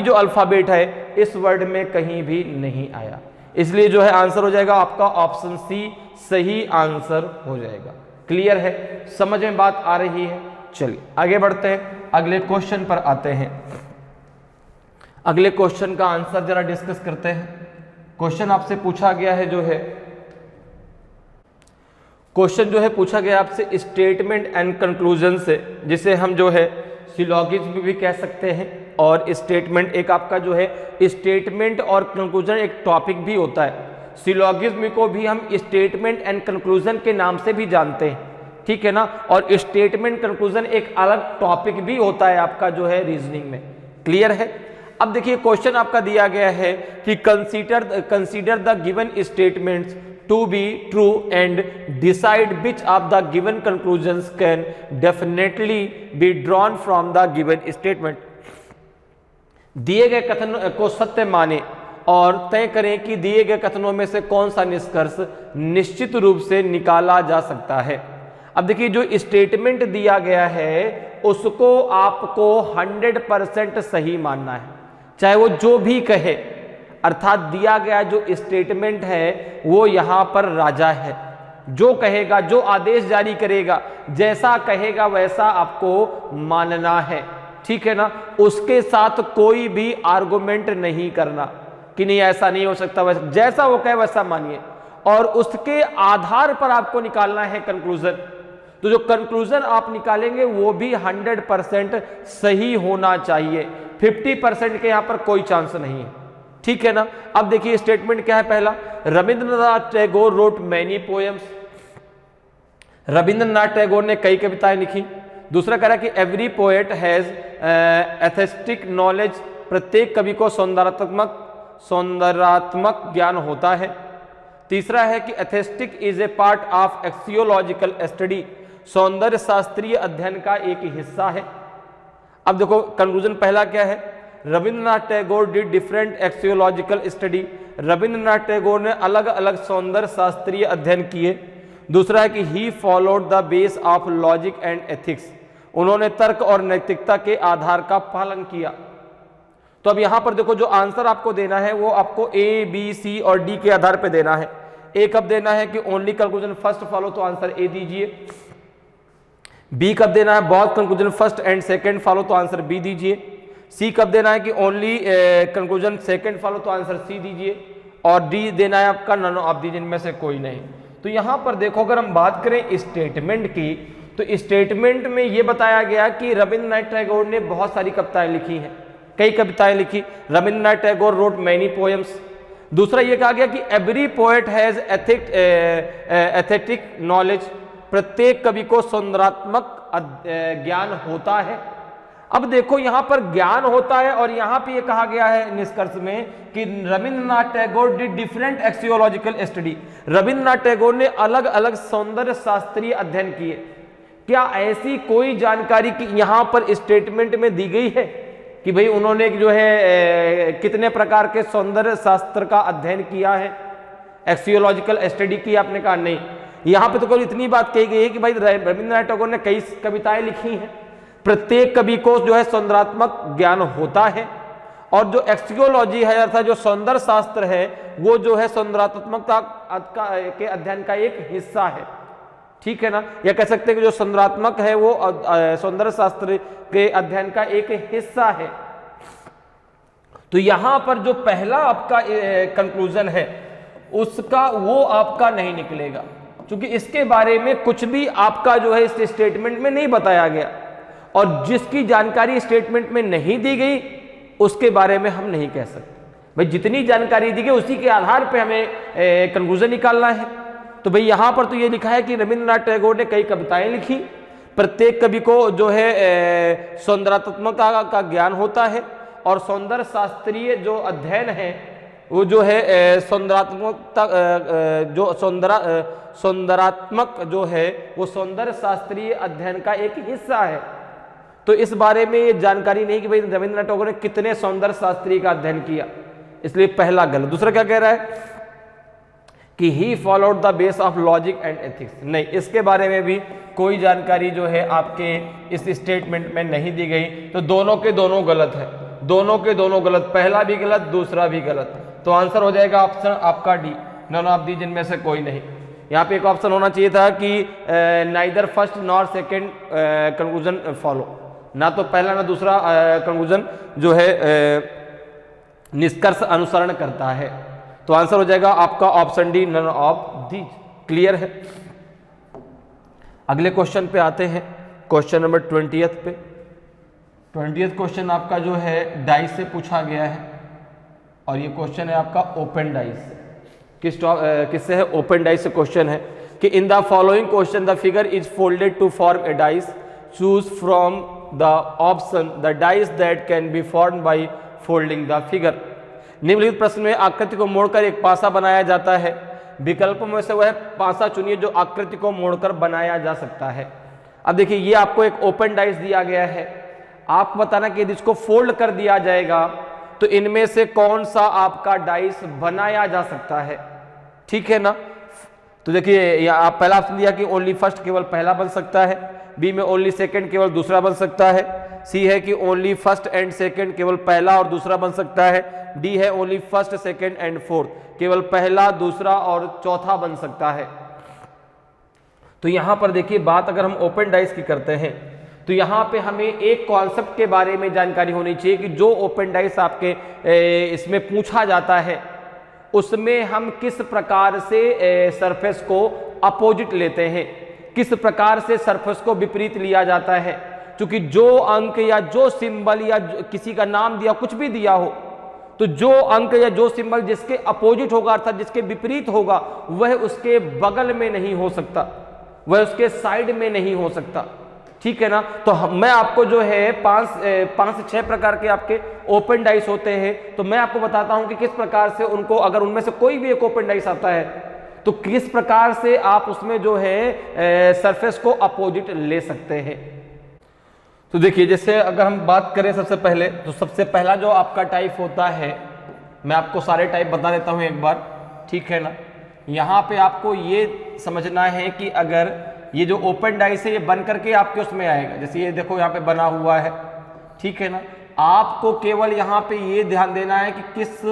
[SPEAKER 1] जो अल्फाबेट है इस वर्ड में कहीं भी नहीं आया, इसलिए जो है आंसर हो जाएगा आपका ऑप्शन सी सही आंसर हो जाएगा। क्लियर है? समझ में बात आ रही है? चलिए आगे बढ़ते हैं, अगले क्वेश्चन पर आते हैं। अगले क्वेश्चन का आंसर जरा डिस्कस करते हैं। क्वेश्चन आपसे पूछा गया है क्वेश्चन जो है पूछा गया आपसे स्टेटमेंट एंड कंक्लूजन से, जिसे हम जो है सिलोगिज्म भी कह सकते हैं, और स्टेटमेंट एक आपका जो है स्टेटमेंट और कंक्लूजन एक टॉपिक भी होता है। सिलोगिज्म को भी हम स्टेटमेंट एंड कंक्लूजन के नाम से भी जानते हैं, ठीक है ना? और स्टेटमेंट कंक्लूजन एक अलग टॉपिक भी होता है आपका जो है रीजनिंग में। क्लियर है? अब देखिए क्वेश्चन आपका दिया गया है कि consider the given statements to be true and decide which of the given conclusions can definitely be drawn from the given statement. दिए गए कथन को सत्य माने और तय करें कि दिए गए कथनों में से कौन सा निष्कर्ष निश्चित रूप से निकाला जा सकता है। अब देखिए जो स्टेटमेंट दिया गया है उसको आपको 100% सही मानना है, चाहे वो जो भी कहे। अर्थात दिया गया जो स्टेटमेंट है वो यहां पर राजा है, जो कहेगा, जो आदेश जारी करेगा, जैसा कहेगा वैसा आपको मानना है, ठीक है ना? उसके साथ कोई भी आर्गुमेंट नहीं करना कि नहीं ऐसा नहीं हो सकता, वैसा जैसा वो कहे वैसा मानिए, और उसके आधार पर आपको निकालना है कंक्लूजन। तो जो कंक्लूजन आप निकालेंगे वो भी 100% सही होना चाहिए, 50% के यहां पर कोई चांस नहीं है, ठीक है ना? अब देखिए स्टेटमेंट क्या है। पहला, Rabindranath Tagore road many poems, Rabindranath Tagore ने कई कविताएं लिखी। दूसरा कह रहा है कि every poet has aesthetic knowledge, प्रत्येक कवि को सौंदर्यात्मक ज्ञान होता है। तीसरा है कि aesthetic is a part of axiological study, सौंदर्य शास्त्रीय अध्ययन का एक हिस्सा है। अब देखो कंक्लूजन पहला क्या है, Rabindranath Tagore did different axiological study, Rabindranath Tagore ने अलग अलग सौंदर्य शास्त्रीय अध्ययन किए। दूसरा है कि he followed the base of logic and ethics, उन्होंने तर्क और नैतिकता के आधार का पालन किया। तो अब यहां पर देखो जो आंसर आपको देना है वो आपको ए, बी, सी और डी के आधार पर देना है। ए कब देना है कि ओनली कंक्लूजन फर्स्ट फॉलो, तो आंसर ए दीजिए। बी कब देना है both conclusion first and second follow, तो आंसर बी दीजिए। सी कब देना है कि ओनली कंक्लूजन सेकंड फॉलो, तो आंसर सी दीजिए। और डी देना है आपका नन ऑफ दीज, इनमें से कोई नहीं। तो यहां पर देखो, अगर हम बात करें स्टेटमेंट की, तो स्टेटमेंट में यह बताया गया कि रविंद्रनाथ टैगोर ने बहुत सारी कविताएं लिखी हैं, कई कविताएं लिखी। Rabindranath Tagore road many poems. दूसरा ये कहा गया कि every poet has aesthetic knowledge, प्रत्येक कवि को सौंदर्यात्मक ज्ञान होता है। अब देखो यहां पर ज्ञान होता है, और यहां पे ये कहा गया है निष्कर्ष में कि Rabindranath Tagore did different axiological study. Rabindranath Tagore ने अलग अलग सौंदर्य शास्त्रीय अध्ययन किए। क्या ऐसी कोई जानकारी कि यहां पर स्टेटमेंट में दी गई है कि भाई उन्होंने जो है कितने प्रकार के सौंदर्य शास्त्र का अध्ययन किया है, एक्सियोलॉजिकल स्टडी की? आपने कहा नहीं। यहां पे तो केवल इतनी बात कही गई है कि भाई रविंद्रनाथ टैगोर ने कई कविताएं लिखी हैं, प्रत्येक कवि को जो है सौंदर्यात्मक ज्ञान होता है, और जो एक्सियोलॉजी है अर्थात जो सौंदर्य शास्त्र है वो जो है सौंदर्यात्मकता के अध्ययन का एक हिस्सा है। ठीक है ना, या कह सकते हैं कि जो सौंदर्यात्मक है वो सौंदर्य शास्त्र के अध्ययन का एक हिस्सा है। तो यहां पर जो पहला आपका कंक्लूजन है उसका वो आपका नहीं निकलेगा, क्योंकि इसके बारे में कुछ भी आपका जो है इस स्टेटमेंट में नहीं बताया गया, और जिसकी जानकारी स्टेटमेंट में नहीं दी गई उसके बारे में हम नहीं कह सकते। भाई जितनी जानकारी दी गई उसी के आधार पे हमें कंक्लूजन निकालना है। तो भाई यहां पर तो ये लिखा है कि रविंद्रनाथ टैगोर ने कई कविताएं लिखी, प्रत्येक कवि को जो है सौंदर्यात्मकता का ज्ञान होता है, और सौंदर्य शास्त्रीय जो अध्ययन है वो जो है सौंदर्यात्मकता जो सौंदर्यात्मक जो है वो सौंदर्य शास्त्रीय अध्ययन का एक हिस्सा है। तो इस बारे में ये जानकारी नहीं कि भाई रविंद्रनाथ टैगोर ने कितने सौंदर्य शास्त्री का अध्ययन किया, इसलिए पहला गलत। दूसरा क्या कह रहा है कि he followed the base of logic and ethics, नहीं, इसके बारे में भी कोई जानकारी जो है आपके इस स्टेटमेंट में नहीं दी गई। तो दोनों के दोनों गलत है, दोनों के दोनों गलत, पहला भी गलत दूसरा भी गलत। तो आंसर हो जाएगा ऑप्शन आपका डी, नन ऑफ दीज, इनमें से कोई नहीं। यहाँ पे एक ऑप्शन होना चाहिए था कि neither first nor second conclusion follow, ना तो पहला ना दूसरा कंक्लूजन जो है निष्कर्ष अनुसरण करता है। तो आंसर हो जाएगा आपका option D, none of these. Clear है। अगले क्वेश्चन पे आते हैं, क्वेश्चन नंबर 20th पे। 20th क्वेश्चन आपका जो है डाइस से पूछा गया है, और ये क्वेश्चन है आपका ओपन डाइस से। किससे है? ओपन डाइस से क्वेश्चन है कि in the following question the figure is folded to form a dice, choose from the option the dice that can be form by folding the figure. निम्नलिखित प्रश्न में आकृति को मोड़कर एक पासा बनाया जाता है, विकल्पों में से वह पासा चुनिए जो आकृति को मोड़कर बनाया जा सकता है। अब देखिए ये आपको एक ओपन डाइस दिया गया है, आप बताना कि यदि इसको फोल्ड कर दिया जाएगा तो इनमें से कौन सा आपका डाइस बनाया जा सकता है। ठीक है ना। तो देखिए आप पहला ऑप्शन दिया कि ओनली फर्स्ट, केवल पहला बन सकता है। बी में ओनली सेकंड, केवल दूसरा बन सकता है। सी है कि ओनली फर्स्ट एंड सेकंड, केवल पहला और दूसरा बन सकता है। डी है only first second and fourth, केवल पहला दूसरा और चौथा बन सकता है। तो यहां पर देखिए बात अगर हम ओपन डाइस की करते हैं तो यहां पे हमें एक कॉन्सेप्ट के बारे में जानकारी होनी चाहिए कि जो ओपन डाइस आपके इसमें पूछा जाता है उसमें हम किस प्रकार से सरफेस को अपोजिट लेते हैं, किस प्रकार से सरफेस को विपरीत लिया जाता है। क्योंकि जो अंक या जो सिंबल या किसी का नाम दिया, कुछ भी दिया हो, तो जो अंक या जो सिंबल जिसके अपोजिट होगा अर्थात जिसके विपरीत होगा वह उसके बगल में नहीं हो सकता, वह उसके साइड में नहीं हो सकता। ठीक है ना। तो मैं आपको जो है पांच से 6 प्रकार के आपके ओपन डाइस होते हैं, तो मैं आपको बताता हूं कि किस प्रकार से उनको, अगर उनमें से कोई भी एक ओपन डाइस आता है तो किस प्रकार से आप उसमें जो है सरफेस को अपोजिट ले सकते हैं। तो देखिए जैसे अगर हम बात करें सबसे पहले, तो सबसे पहला जो आपका टाइप होता है, मैं आपको सारे टाइप बता देता हूं एक बार। ठीक है ना। यहां पे आपको ये समझना है कि अगर ये जो ओपन डाइस है ये बन करके आपके उसमें आएगा, जैसे ये देखो यहाँ पे बना हुआ है। ठीक है ना। आपको केवल यहाँ पे ये ध्यान देना है कि किस,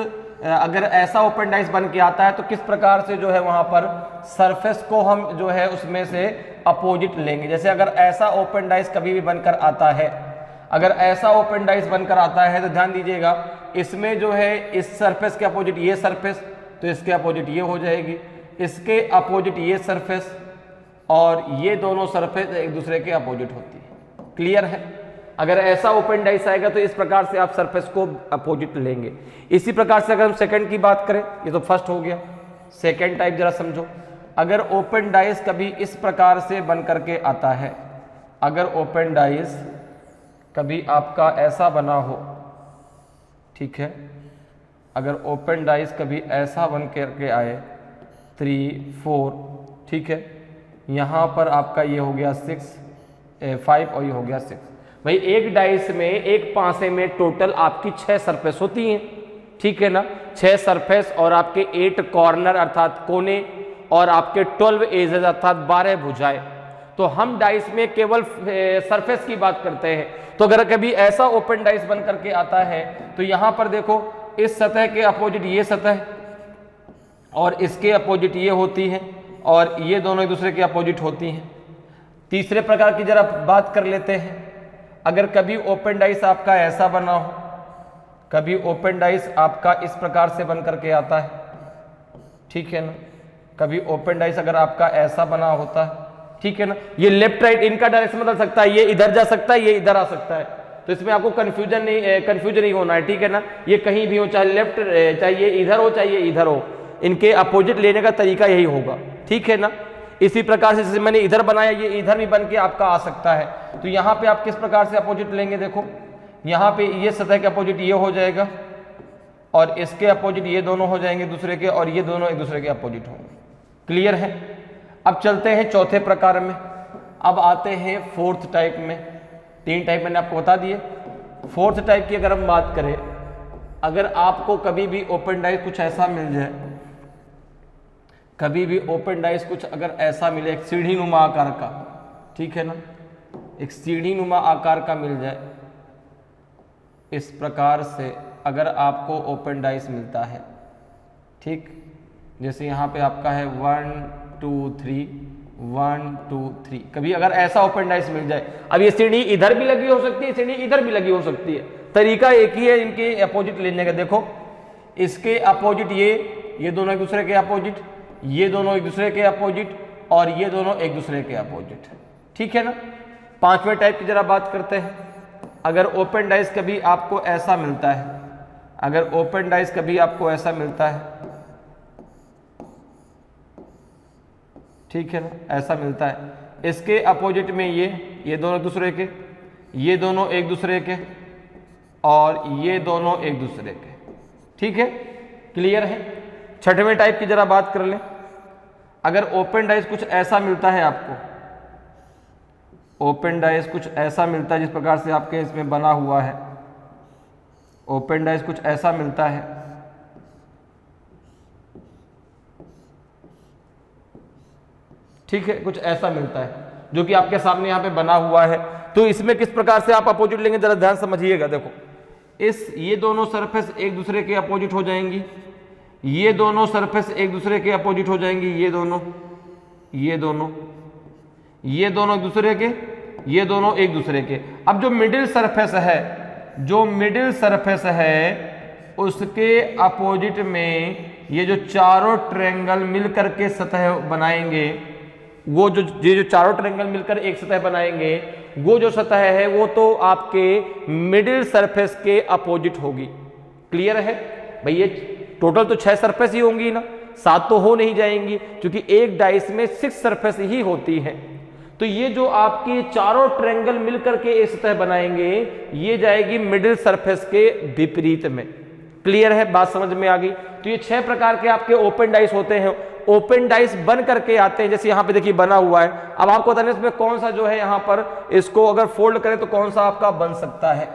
[SPEAKER 1] अगर ऐसा ओपन डाइस बन के आता है तो किस प्रकार से जो है वहां पर सरफेस को हम जो है उसमें से अपोजिट लेंगे। जैसे अगर ऐसा ओपन डाइस कभी भी बनकर आता है, अगर ऐसा ओपन डाइस बनकर आता है तो ध्यान दीजिएगा इसमें जो है इस सरफेस के अपोजिट ये सरफेस तो इसके अपोजिट ये हो जाएगी, इसके अपोजिट ये सरफेस, और ये दोनों सरफेस एक दूसरे के अपोजिट होती है। क्लियर है? अगर ऐसा ओपन डाइस आएगा तो इस प्रकार से आप सरफेस को अपोजिट लेंगे। इसी प्रकार से अगर हम सेकंड की बात करें, ये तो फर्स्ट हो गया, सेकंड टाइप जरा समझो। अगर ओपन डाइस कभी इस प्रकार से बन करके आता है, अगर ओपन डाइस कभी आपका ऐसा बना हो, ठीक है, अगर ओपन डाइस कभी ऐसा बन करके आए 3 4, ठीक है, यहाँ पर आपका ये हो गया 6 5 और ये हो गया 6। भाई एक डाइस में, एक पासे में टोटल आपकी 6 सरफेस होती हैं, ठीक है ना, 6 सरफेस और आपके 8 कॉर्नर अर्थात कोने, और आपके 12 एजेस अर्थात 12 भुजाएं। तो हम डाइस में केवल सरफेस की बात करते हैं। तो अगर कभी ऐसा ओपन डाइस बन करके आता है तो यहां पर देखो, इस सतह के अपोजिट ये सतह और इसके अपोजिट ये होती है, और ये दोनों एक दूसरे के अपोजिट होती हैं। तीसरे प्रकार की जरा बात कर लेते हैं। अगर कभी ओपन डाइस आपका ऐसा बना हो, कभी ओपन डाइस आपका इस प्रकार से बन करके आता है, ठीक है ना, कभी ओपन डाइस अगर आपका ऐसा बना होता है, ठीक है ना, ये लेफ्ट राइट इनका डायरेक्शन बदल सकता है, ये इधर जा सकता है, ये इधर आ सकता है, तो इसमें आपको कंफ्यूजन नहीं होना है, ठीक है ना, ये कहीं भी हो, चाहे लेफ्ट, चाहे ये इधर हो, चाहे ये इधर हो, इनके अपोजिट लेने का तरीका यही होगा, ठीक है ना। इसी प्रकार से जैसे मैंने इधर बनाया, ये इधर भी बन के आपका आ सकता है। तो यहाँ पे आप किस प्रकार से अपोजिट लेंगे, देखो यहाँ पे ये सतह के अपोजिट ये हो जाएगा, और इसके अपोजिट ये दोनों हो जाएंगे दूसरे के, और ये दोनों एक दूसरे के अपोजिट होंगे। क्लियर है? अब चलते हैं चौथे प्रकार में। अब आते हैं फोर्थ टाइप में। 3 टाइप मैंने आपको बता दिए। फोर्थ टाइप की अगर हम बात करें, अगर आपको कभी भी ओपन डाइस कुछ ऐसा मिल जाए, कभी भी ओपन डाइस कुछ अगर ऐसा मिले, एक सीढ़ी नुमा आकार का, ठीक है ना, एक सीढ़ी नुमा आकार का मिल जाए, इस प्रकार से अगर आपको ओपन डाइस मिलता है, ठीक, जैसे यहाँ पे आपका है 1 2 3 1 2 3, कभी अगर ऐसा ओपन डाइस मिल जाए, अब ये सीढ़ी इधर भी लगी हो सकती है, सीढ़ी इधर भी लगी हो सकती है, तरीका एक ही है इनके अपोजिट लेने का। देखो इसके अपोजिट ये दोनों एक दूसरे के अपोजिट, ये दोनों एक दूसरे के अपोजिट, और ये दोनों एक दूसरे के अपोजिट, ठीक है ना। 5वें टाइप की जरा बात करते हैं। अगर ओपन डाइस कभी आपको ऐसा मिलता है, अगर ओपन डाइस कभी आपको ऐसा मिलता है, ठीक है ना, ऐसा मिलता है, इसके अपोजिट में ये दोनों एक दूसरे के, ये दोनों एक दूसरे के, और ये दोनों एक दूसरे के, ठीक है। क्लियर है? 6वें टाइप की जरा बात कर लें। अगर ओपन डाइस कुछ ऐसा मिलता है आपको, ओपन डाइस कुछ ऐसा मिलता है जिस प्रकार से आपके इसमें बना हुआ है, ओपन डाइस कुछ ऐसा मिलता है, ठीक है, कुछ ऐसा मिलता है जो कि आपके सामने यहाँ पे बना हुआ है, तो इसमें किस प्रकार से आप अपोजिट लेंगे, जरा ध्यान समझिएगा। देखो ये दोनों सरफेस एक दूसरे के अपोजिट हो जाएंगी, ये दोनों सरफेस एक दूसरे के अपोजिट हो जाएंगी, ये दोनों एक दूसरे के, ये दोनों एक दूसरे के। अब जो मिडिल सरफेस है, उसके अपोजिट में ये जो चारों ट्रायंगल मिलकर के सतह बनाएंगे, वो जो चारों ट्रायंगल मिलकर एक सतह बनाएंगे, वो जो सतह है वो तो आपके मिडिल सरफेस के अपोजिट होगी। क्लियर है भाई? ये टोटल तो 6 सरफेस ही होंगी ना, 7 तो हो नहीं जाएंगी, क्योंकि एक डाइस में 6 सरफेस ही होती है। तो ये जो आपके चारों ट्रायंगल मिलकर के एक सतह बनाएंगे, ये जाएगी मिडिल सरफेस के विपरीत में। क्लियर है? बात समझ में आ गई? तो ये 6 प्रकार के आपके ओपन डाइस होते हैं। ओपन डाइस बन करके आते हैं, जैसे यहाँ पे देखिए बना हुआ है। अब आपको बताना इसमें कौन सा जो है यहाँ पर, इसको अगर फोल्ड करें तो कौन सा आपका बन सकता है,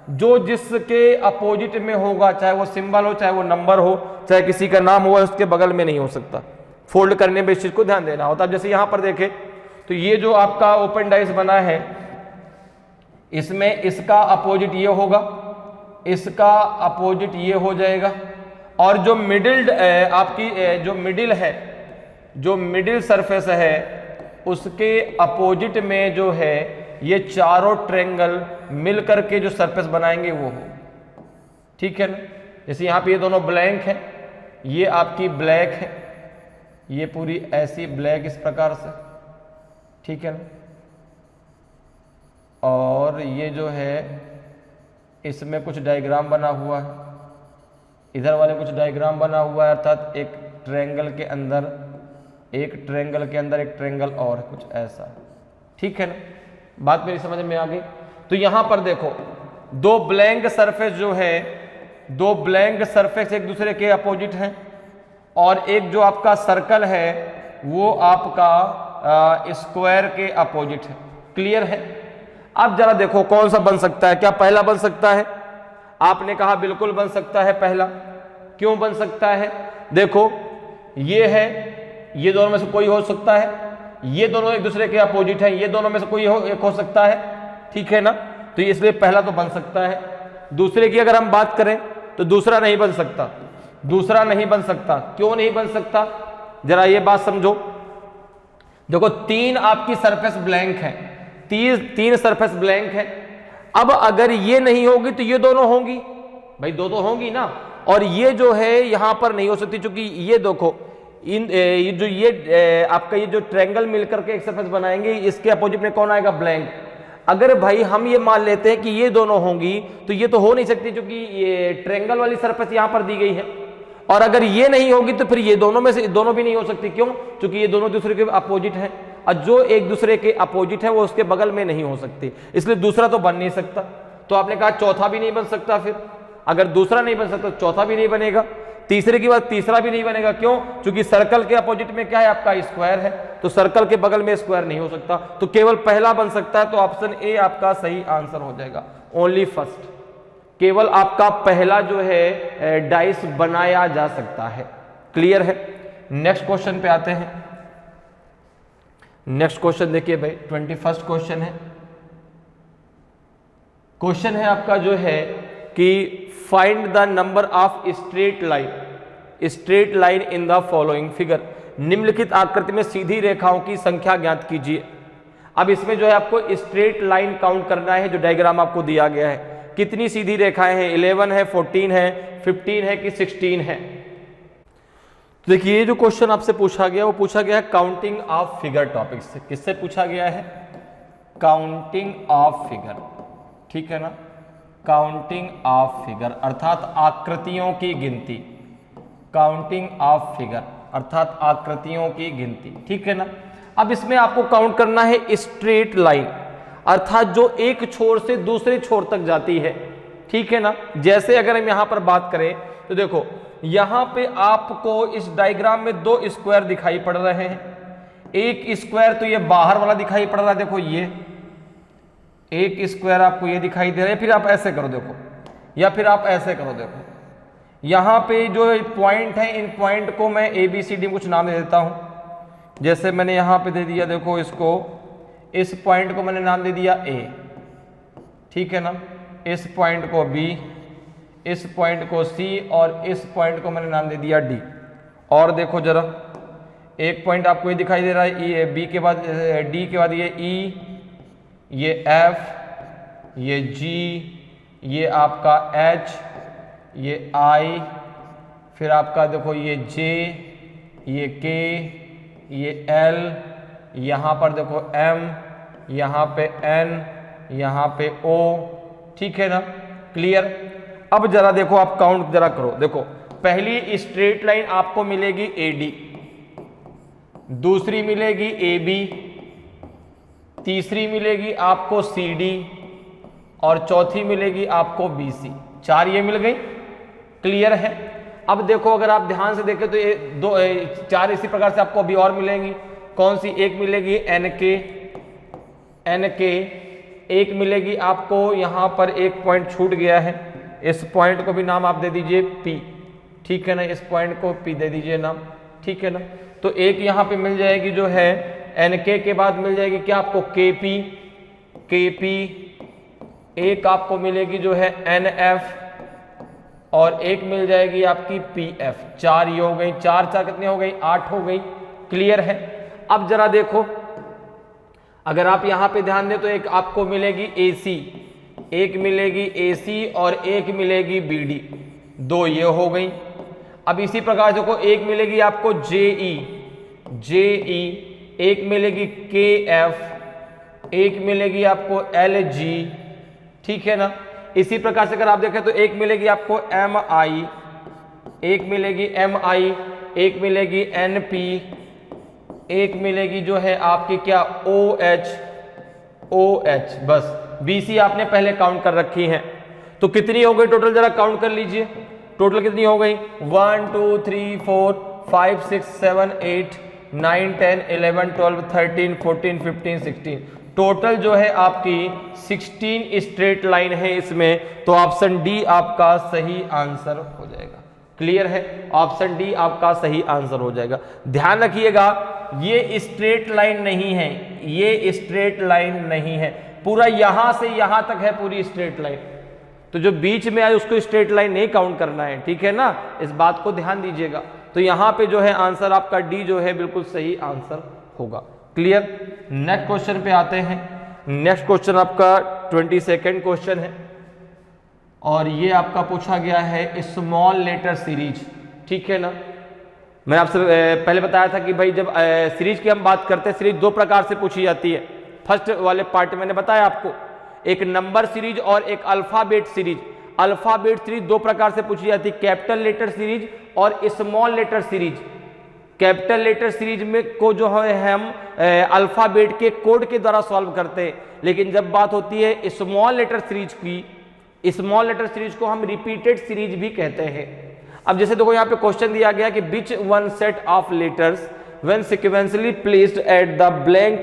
[SPEAKER 1] जो जिसके अपोजिट में होगा, चाहे वो सिंबल हो, चाहे वो नंबर हो, चाहे किसी का नाम हो, उसके बगल में नहीं हो सकता। फोल्ड करने में इस चीज को ध्यान देना होता है। जैसे यहाँ पर देखें तो ये जो आपका ओपन डाइस बना है, इसमें इसका अपोजिट ये होगा, इसका अपोजिट ये हो जाएगा, और जो मिडिल आपकी जो मिडिल है, जो मिडिल सरफेस है, उसके अपोजिट में जो है ये चारों ट्रायंगल मिलकर के जो सरफेस बनाएंगे वो हो। ठीक है ना? जैसे यहाँ पे ये दोनों ब्लैंक है, ये आपकी ब्लैक है, ये पूरी ऐसी ब्लैक इस प्रकार से, ठीक है ना। और ये जो है इसमें कुछ डायग्राम बना हुआ है, इधर वाले कुछ डायग्राम बना हुआ है, अर्थात एक ट्रायंगल के अंदर एक ट्रायंगल और कुछ ऐसा, ठीक है ना। बात मेरी समझ में आ गई। तो यहां पर देखो दो ब्लैंक सरफेस जो है, दो ब्लैंक सरफेस एक दूसरे के अपोजिट हैं, और एक जो आपका सर्कल है वो आपका स्क्वायर के अपोजिट है। क्लियर है। अब जरा देखो कौन सा बन सकता है। क्या पहला बन सकता है? आपने कहा बिल्कुल बन सकता है पहला। क्यों बन सकता है? देखो ये है, ये दोनों में से कोई हो सकता है, ये दोनों एक दूसरे के अपोजिट हैं, ये दोनों में से कोई एक हो सकता है, ठीक है ना। तो इसलिए पहला तो बन सकता है। दूसरे की अगर हम बात करें तो दूसरा नहीं बन सकता। दूसरा नहीं बन सकता। क्यों नहीं बन सकता? जरा ये बात समझो। देखो तीन आपकी सरफेस ब्लैंक है, तीन सरफेस ब्लैंक है। अब अगर ये नहीं होगी तो ये दोनों होंगी, भाई दो तो होंगी ना। और ये जो है यहां पर नहीं हो सकती, क्योंकि ये देखो आपका ये जो ट्रायंगल मिलकर के एक सरफेस बनाएंगे, इसके अपोजिट में कौन आएगा? ब्लैंक। अगर भाई हम ये मान लेते हैं कि ये दोनों होंगी तो ये तो हो नहीं सकती, क्योंकि ये ट्रायंगल वाली सरफेस यहां पर दी गई है। और अगर ये नहीं होगी तो फिर ये दोनों में से दोनों भी नहीं हो सकती। क्यों? क्योंकि ये दोनों दूसरे के अपोजिट हैं, और जो एक दूसरे के अपोजिट है वो उसके बगल में नहीं हो सकती, इसलिए दूसरा तो बन नहीं सकता। तो आपने कहा चौथा भी नहीं बन सकता। फिर अगर दूसरा नहीं बन सकता चौथा भी नहीं बनेगा, तीसरे की बात तीसरा भी नहीं बनेगा। क्यों? क्योंकि सर्कल के अपोजिट में क्या है? आपका स्क्वायर है, तो सर्कल के बगल में स्क्वायर नहीं हो सकता। तो केवल पहला बन सकता है, तो ऑप्शन ए आपका सही आंसर हो जाएगा। ओनली फर्स्ट, केवल आपका पहला जो है डाइस बनाया जा सकता है। क्लियर है। नेक्स्ट क्वेश्चन पे आते हैं। नेक्स्ट क्वेश्चन देखिए भाई, 21st क्वेश्चन है। क्वेश्चन है आपका जो है कि find the number of straight line in the following figure. निम्नलिखित आकृति में सीधी रेखाओं की संख्या ज्ञात कीजिए। अब इसमें जो है आपको स्ट्रेट लाइन काउंट करना है, जो डायग्राम आपको दिया गया है। कितनी सीधी रेखाएं हैं? 11 है, 14 है, 15 है कि 16 है? तो देखिए ये जो क्वेश्चन आपसे पूछा गया वो पूछा गया है काउंटिंग ऑफ फिगर टॉपिक से। किससे पूछा गया है? काउंटिंग ऑफ फिगर, ठीक है ना। काउंटिंग ऑफ फिगर अर्थात आकृतियों की गिनती। काउंटिंग ऑफ फिगर अर्थात आकृतियों की गिनती, ठीक है ना। अब इसमें आपको काउंट करना है स्ट्रेट लाइन, अर्थात जो एक छोर से दूसरे छोर तक जाती है, ठीक है ना। जैसे अगर हम यहां पर बात करें तो देखो यहां पे आपको इस डायग्राम में दो स्क्वायर दिखाई पड़ रहे हैं। एक स्क्वायर तो ये बाहर वाला दिखाई पड़ रहा है, देखो ये एक स्क्वायर आपको ये दिखाई दे रहा है। फिर आप ऐसे करो देखो, या फिर आप ऐसे करो देखो, यहां पे जो पॉइंट है इन पॉइंट को मैं ABCD कुछ नाम दे देता हूं। जैसे मैंने यहां पे दे दिया, देखो इसको, इस पॉइंट को मैंने नाम दे दिया A, ठीक है ना। इस पॉइंट को B, इस पॉइंट को C, और इस पॉइंट को मैंने नाम दे दिया D। और देखो जरा, एक पॉइंट आपको ये दिखाई दे रहा है E, B के बाद D के बाद ये E, ये F, ये G, ये आपका H, ये I, फिर आपका देखो ये J, ये K, ये L, यहाँ पर देखो M, यहाँ पे N, यहाँ पे O, ठीक है ना। क्लियर। अब जरा देखो आप काउंट जरा करो। देखो पहली स्ट्रेट लाइन आपको मिलेगी AD, दूसरी मिलेगी AB, तीसरी मिलेगी आपको CD, और चौथी मिलेगी आपको BC। चार ये मिल गई। क्लियर है। अब देखो अगर आप ध्यान से देखें तो ये चार इसी प्रकार से आपको अभी और मिलेंगी। कौन सी? एक मिलेगी NK, एक मिलेगी आपको यहां पर एक पॉइंट छूट गया है, इस पॉइंट को भी नाम आप दे दीजिए P, ठीक है ना। इस पॉइंट को P दे दीजिए नाम, ठीक है ना। तो एक यहां पे मिल जाएगी जो है NK के बाद मिल जाएगी क्या आपको KP, एक आपको मिलेगी जो है NF, और एक मिल जाएगी आपकी PF। चार ये हो गई, चार कितने हो गई? 8 हो गई। क्लियर है। अब जरा देखो, अगर आप यहां पे ध्यान दें तो एक आपको मिलेगी AC, एक मिलेगी AC, और एक मिलेगी BD। दो ये हो गई। अब इसी प्रकार देखो एक मिलेगी आपको जेई, एक मिलेगी KF, एक मिलेगी आपको LG, ठीक है ना। इसी प्रकार से अगर आप देखें तो एक मिलेगी आपको MI, एक मिलेगी MI, एक मिलेगी NP, एक मिलेगी जो है आपकी क्या OH, बस BC आपने पहले काउंट कर रखी है। तो कितनी हो गई टोटल, जरा काउंट कर लीजिए टोटल कितनी हो गई। 1 2 3 4 5 6 7 8 9 10 11 12 13 14 15 16, टोटल जो है आपकी 16 स्ट्रेट लाइन है इसमें। तो ऑप्शन डी आपका सही आंसर हो जाएगा। क्लियर है, ऑप्शन डी आपका सही आंसर हो जाएगा। ध्यान रखिएगा ये स्ट्रेट लाइन नहीं है, ये स्ट्रेट लाइन नहीं है, पूरा यहां से यहां तक है पूरी स्ट्रेट लाइन। तो जो बीच में आए उसको स्ट्रेट लाइन नहीं काउंट करना है, ठीक है ना, इस बात को ध्यान दीजिएगा। तो यहां पे जो है आंसर आपका डी जो है बिल्कुल सही आंसर होगा। क्लियर। नेक्स्ट क्वेश्चन पे आते हैं। नेक्स्ट क्वेश्चन आपका 22वां क्वेश्चन है और ये आपका पूछा गया है स्मॉल लेटर सीरीज, ठीक है ना। मैं आपसे पहले बताया था कि भाई जब सीरीज की हम बात करते हैं, सीरीज दो प्रकार से पूछी जाती है। फर्स्ट वाले पार्ट मैंने बताया आपको, एक नंबर सीरीज और एक अल्फाबेट सीरीज। अल्फाबेट सीरीज दो प्रकार से पूछी जाती है, कैपिटल लेटर सीरीज और small letter series. Capital letter series में को जो है हम अल्फाबेट के कोड के द्वारा सॉल्व करते हैं, लेकिन जब बात होती है स्मॉल लेटर सीरीज की, स्मॉल लेटर सीरीज को हम रिपीटेड सीरीज भी कहते हैं। अब जैसे देखो यहाँ पे क्वेश्चन दिया गया कि which one set of letters when sequentially placed at the blank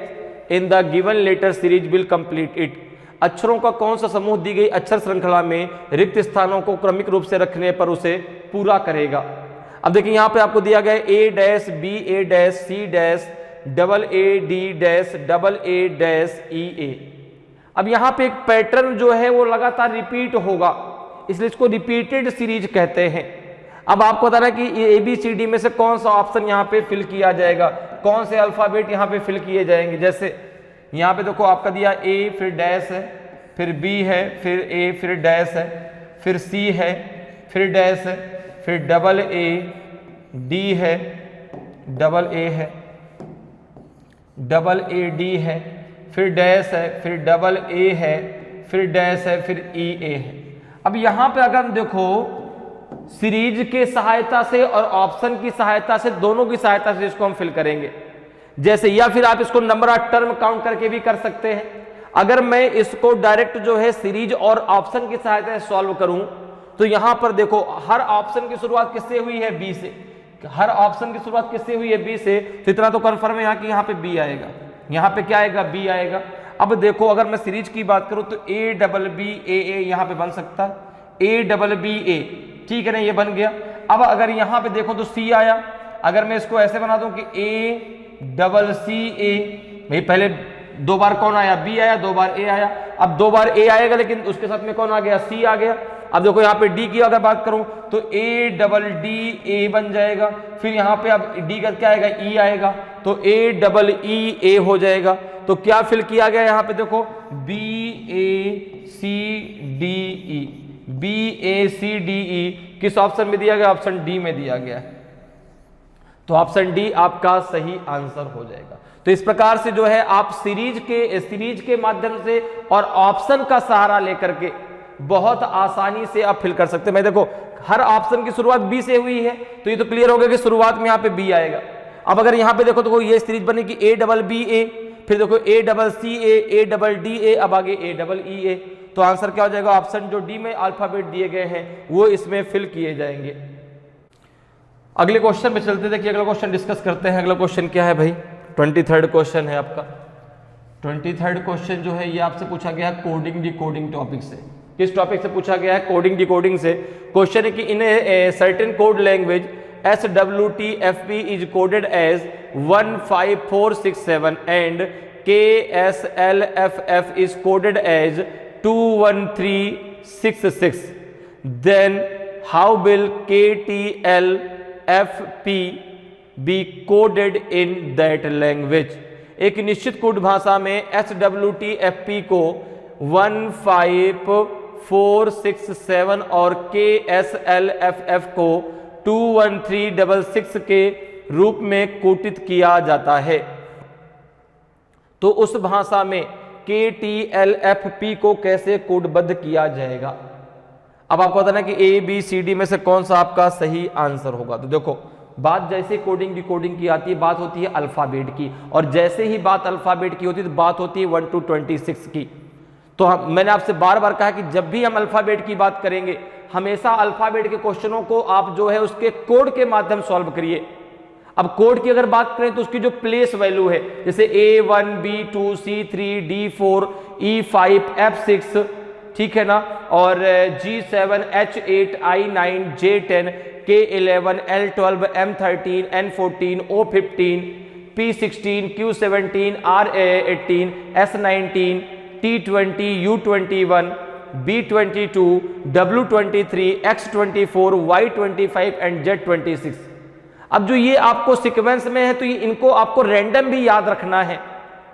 [SPEAKER 1] in the given letter series will complete it. अक्षरों का कौन सा समूह दी गई अक्षर श्रृंखला में रिक्त स्थानों को क्रमिक रूप से रखने पर उसे पूरा करेगा। अब देखिए यहाँ पे आपको दिया गया A dash B A dash C dash double A D dash double A dash E A। अब यहाँ पे एक पैटर्न जो है वो लगातार रिपीट होगा, इसलिए इसको रिपीटेड सीरीज कहते हैं। अब आपको बता रहा है कि ABCD में से कौन सा ऑप्शन यहाँ पे फिल किया जाएगा, कौन से अल्फाबेट यहाँ पे फिल किए जाएंगे। जैसे यहाँ पे देखो आपका दिया A, फिर डैश है, फिर B है, फिर A, फिर डैश है, फिर C है, फिर डैश है, फिर डबल A, D है, डबल A है, डबल A D है, फिर डैश है, फिर डबल A है, फिर डैश है, फिर E A है। अब यहाँ पे अगर हम देखो सीरीज के सहायता से और ऑप्शन की सहायता से, दोनों की सहायता से इसको हम फिल करेंगे। जैसे या फिर आप इसको नंबर ऑफ टर्म काउंट करके भी कर सकते हैं। अगर मैं इसको डायरेक्ट जो है सीरीज और ऑप्शन की सहायता से सॉल्व करूं तो यहां पर देखो हर ऑप्शन की शुरुआत किससे हुई है, बी से। हर ऑप्शन की शुरुआत किससे हुई है, बी से। तो इतना तो कंफर्म है यहाँ कि यहाँ पे बी आएगा, यहाँ पे क्या आएगा, बी आएगा। अब देखो अगर मैं सीरीज की बात करूं तो A double B A A यहाँ पे बन सकता है, A डबल B A, ठीक है ना, ये बन गया। अब अगर यहाँ पे देखो तो C आया। अगर मैं इसको ऐसे बना दूं कि A डबल C A, भाई पहले दो बार कौन आया, B आया, दो बार A आया। अब दो बार A आएगा लेकिन उसके साथ में कौन आ गया, C आ गया। अब देखो यहाँ पे D की अगर बात करूं तो A डबल D A बन जाएगा। फिर यहाँ पे अब D का क्या आएगा, E आएगा, तो A डबल E A हो जाएगा। तो क्या फिल किया गया यहाँ पे देखो, B A C D E, B A C D E किस ऑप्शन में दिया गया, ऑप्शन डी में दिया गया है। तो ऑप्शन डी आपका सही आंसर हो जाएगा। तो इस प्रकार से जो है आप सीरीज के माध्यम से और ऑप्शन का सहारा लेकर के बहुत आसानी से आप फिल कर सकते हैं। मैं देखो हर ऑप्शन की शुरुआत बी से हुई है, तो ये तो क्लियर हो गया कि शुरुआत में यहाँ पे बी आएगा। अब अगर यहाँ पे देखो तो ये सीरीज बनेगी A डबल B A, फिर देखो A double C A, A double D A, अब आगे A डबल E A। तो आंसर क्या हो जाएगा, ऑप्शन जो डी में अल्फाबेट दिए गए हैं वो इसमें फिल किए जाएंगे। अगले क्वेश्चन में चलते, देखिए अगला क्वेश्चन डिस्कस करते हैं। अगला क्वेश्चन क्या है भाई, 23rd क्वेश्चन है आपका। 23rd क्वेश्चन जो है ये आपसे पूछा गया है कोडिंग डिकोडिंग टॉपिक से। किस टॉपिक से पूछा गया है, कोडिंग डिकोडिंग से। क्वेश्चन है कि in a certain code language SWTFP is coded as 15467 and KSLFF is coded as 21366. Then how will KTLFP be coded in that language? एक निश्चित कोड भाषा में SWTFP को 15467 और KSLFF को 21366 के रूप में कोटित किया जाता है। तो उस भाषा में KTLFP को कैसे कोडबद्ध किया जाएगा? अब आपको बताना कि ABCD में से कौन सा आपका सही आंसर होगा। तो देखो, बात जैसे कोडिंग डिकोडिंग की आती है, बात होती है अल्फाबेट की, और जैसे ही बात अल्फाबेट की होती है तो बात होती है 1 to 26 की। तो मैंने आपसे बार बार कहा कि जब भी हम अल्फाबेट की बात करेंगे, हमेशा अल्फाबेट के क्वेश्चनों को आप जो है उसके कोड के माध्यम सॉल्व करिए। अब कोड की अगर बात करें तो उसकी जो प्लेस वैल्यू है, जैसे A1 B2 C3 D4 E5 F6, ठीक है ना, और G7 H8 I9 J10 K11 L12 M13 N14 O15 P16 Q17 R18 S19 T20 U21 B22 W23 X24 Y25 and Z26। अब जो ये आपको सीक्वेंस में है तो ये इनको आपको रैंडम भी याद रखना है,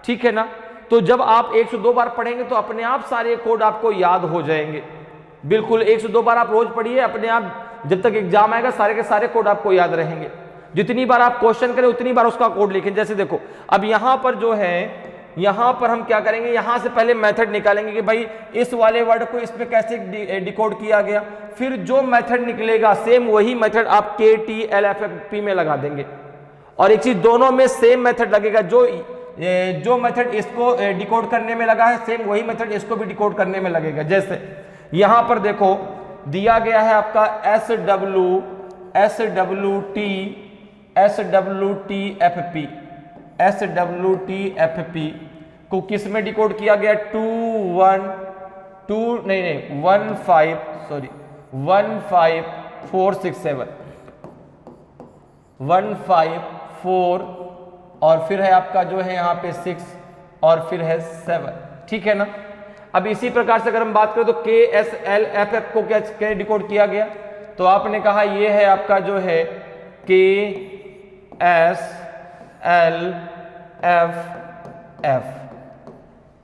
[SPEAKER 1] ठीक है ना। तो जब आप 102 बार पढ़ेंगे तो अपने आप सारे कोड आपको याद हो जाएंगे। बिल्कुल 102 बार आप रोज पढ़िए, अपने आप जब तक एग्जाम आएगा सारे के सारे कोड आपको याद रहेंगे। जितनी बार आप क्वेश्चन करें उतनी बार उसका कोड लिखें। जैसे देखो, अब यहां पर जो है, यहां पर हम क्या करेंगे, यहां से पहले मेथड निकालेंगे कि भाई इस वाले वर्ड को इसमें कैसे डिकोड किया गया, फिर जो मेथड निकलेगा सेम वही मेथड आप KTLFP में लगा देंगे। और एक चीज, दोनों में सेम मेथड लगेगा, जो मेथड इसको डिकोड करने में लगा है सेम वही मेथड इसको भी डिकोड करने में लगेगा। जैसे यहां पर देखो दिया गया है आपका SWTFP को किस में डिकोड किया गया, 15467 154 और फिर है आपका जो है यहाँ पे 6 और फिर है 7, ठीक है ना। अब इसी प्रकार से अगर हम बात करें तो KSLFF को क्या डिकोड किया गया, तो आपने कहा ये है आपका जो है KSLFF,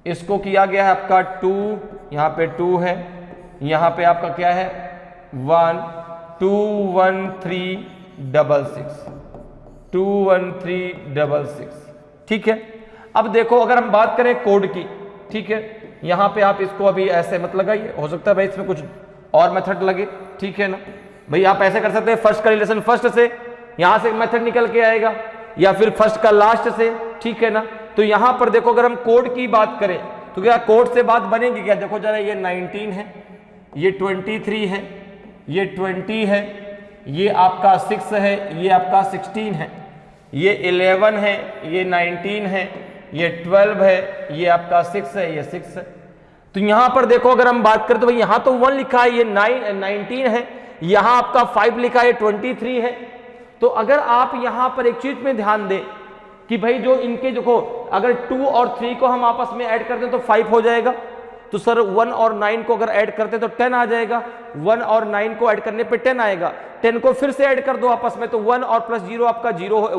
[SPEAKER 1] इसको किया गया है आपका 2, यहाँ पे 2 है, यहाँ पे आपका क्या है 1 21366, ठीक है। अब देखो अगर हम बात करें कोड की, ठीक है, यहां पे आप इसको अभी ऐसे मत लगाइए, हो सकता है भाई इसमें कुछ और मेथड लगे, ठीक है ना। भाई आप ऐसे कर सकते हैं, फर्स्ट का रिलेशन फर्स्ट से, यहां से मेथड निकल के आएगा, या फिर फर्स्ट का लास्ट से, ठीक है ना। तो यहां पर देखो अगर हम कोड की बात करें तो क्या कोड से बात बनेगी क्या, देखो जरा, ये 19 है, ये 23 है, ये 20 है, ये आपका 6 है, ये आपका 16 है, ये 11 है, ये 19 है, ये 12 है, ये आपका 6 है, ये 6 है। तो यहां पर देखो अगर हम बात करें तो भाई यहां तो 1 लिखा है, ये 19 है, यहां आपका 5 लिखा है, 23 है। तो अगर आप यहां पर एक चीज में ध्यान दें कि भाई जो इनके देखो, अगर 2 और 3 को हम आपस में ऐड करते हैं तो 5 हो जाएगा। तो सर 1 और 9 को अगर ऐड करते तो 10 आ जाएगा, 1 और 9 को ऐड करने पे 10 आएगा, 10 को फिर से ऐड कर दो आपस में तो 1 और प्लस 0 आपका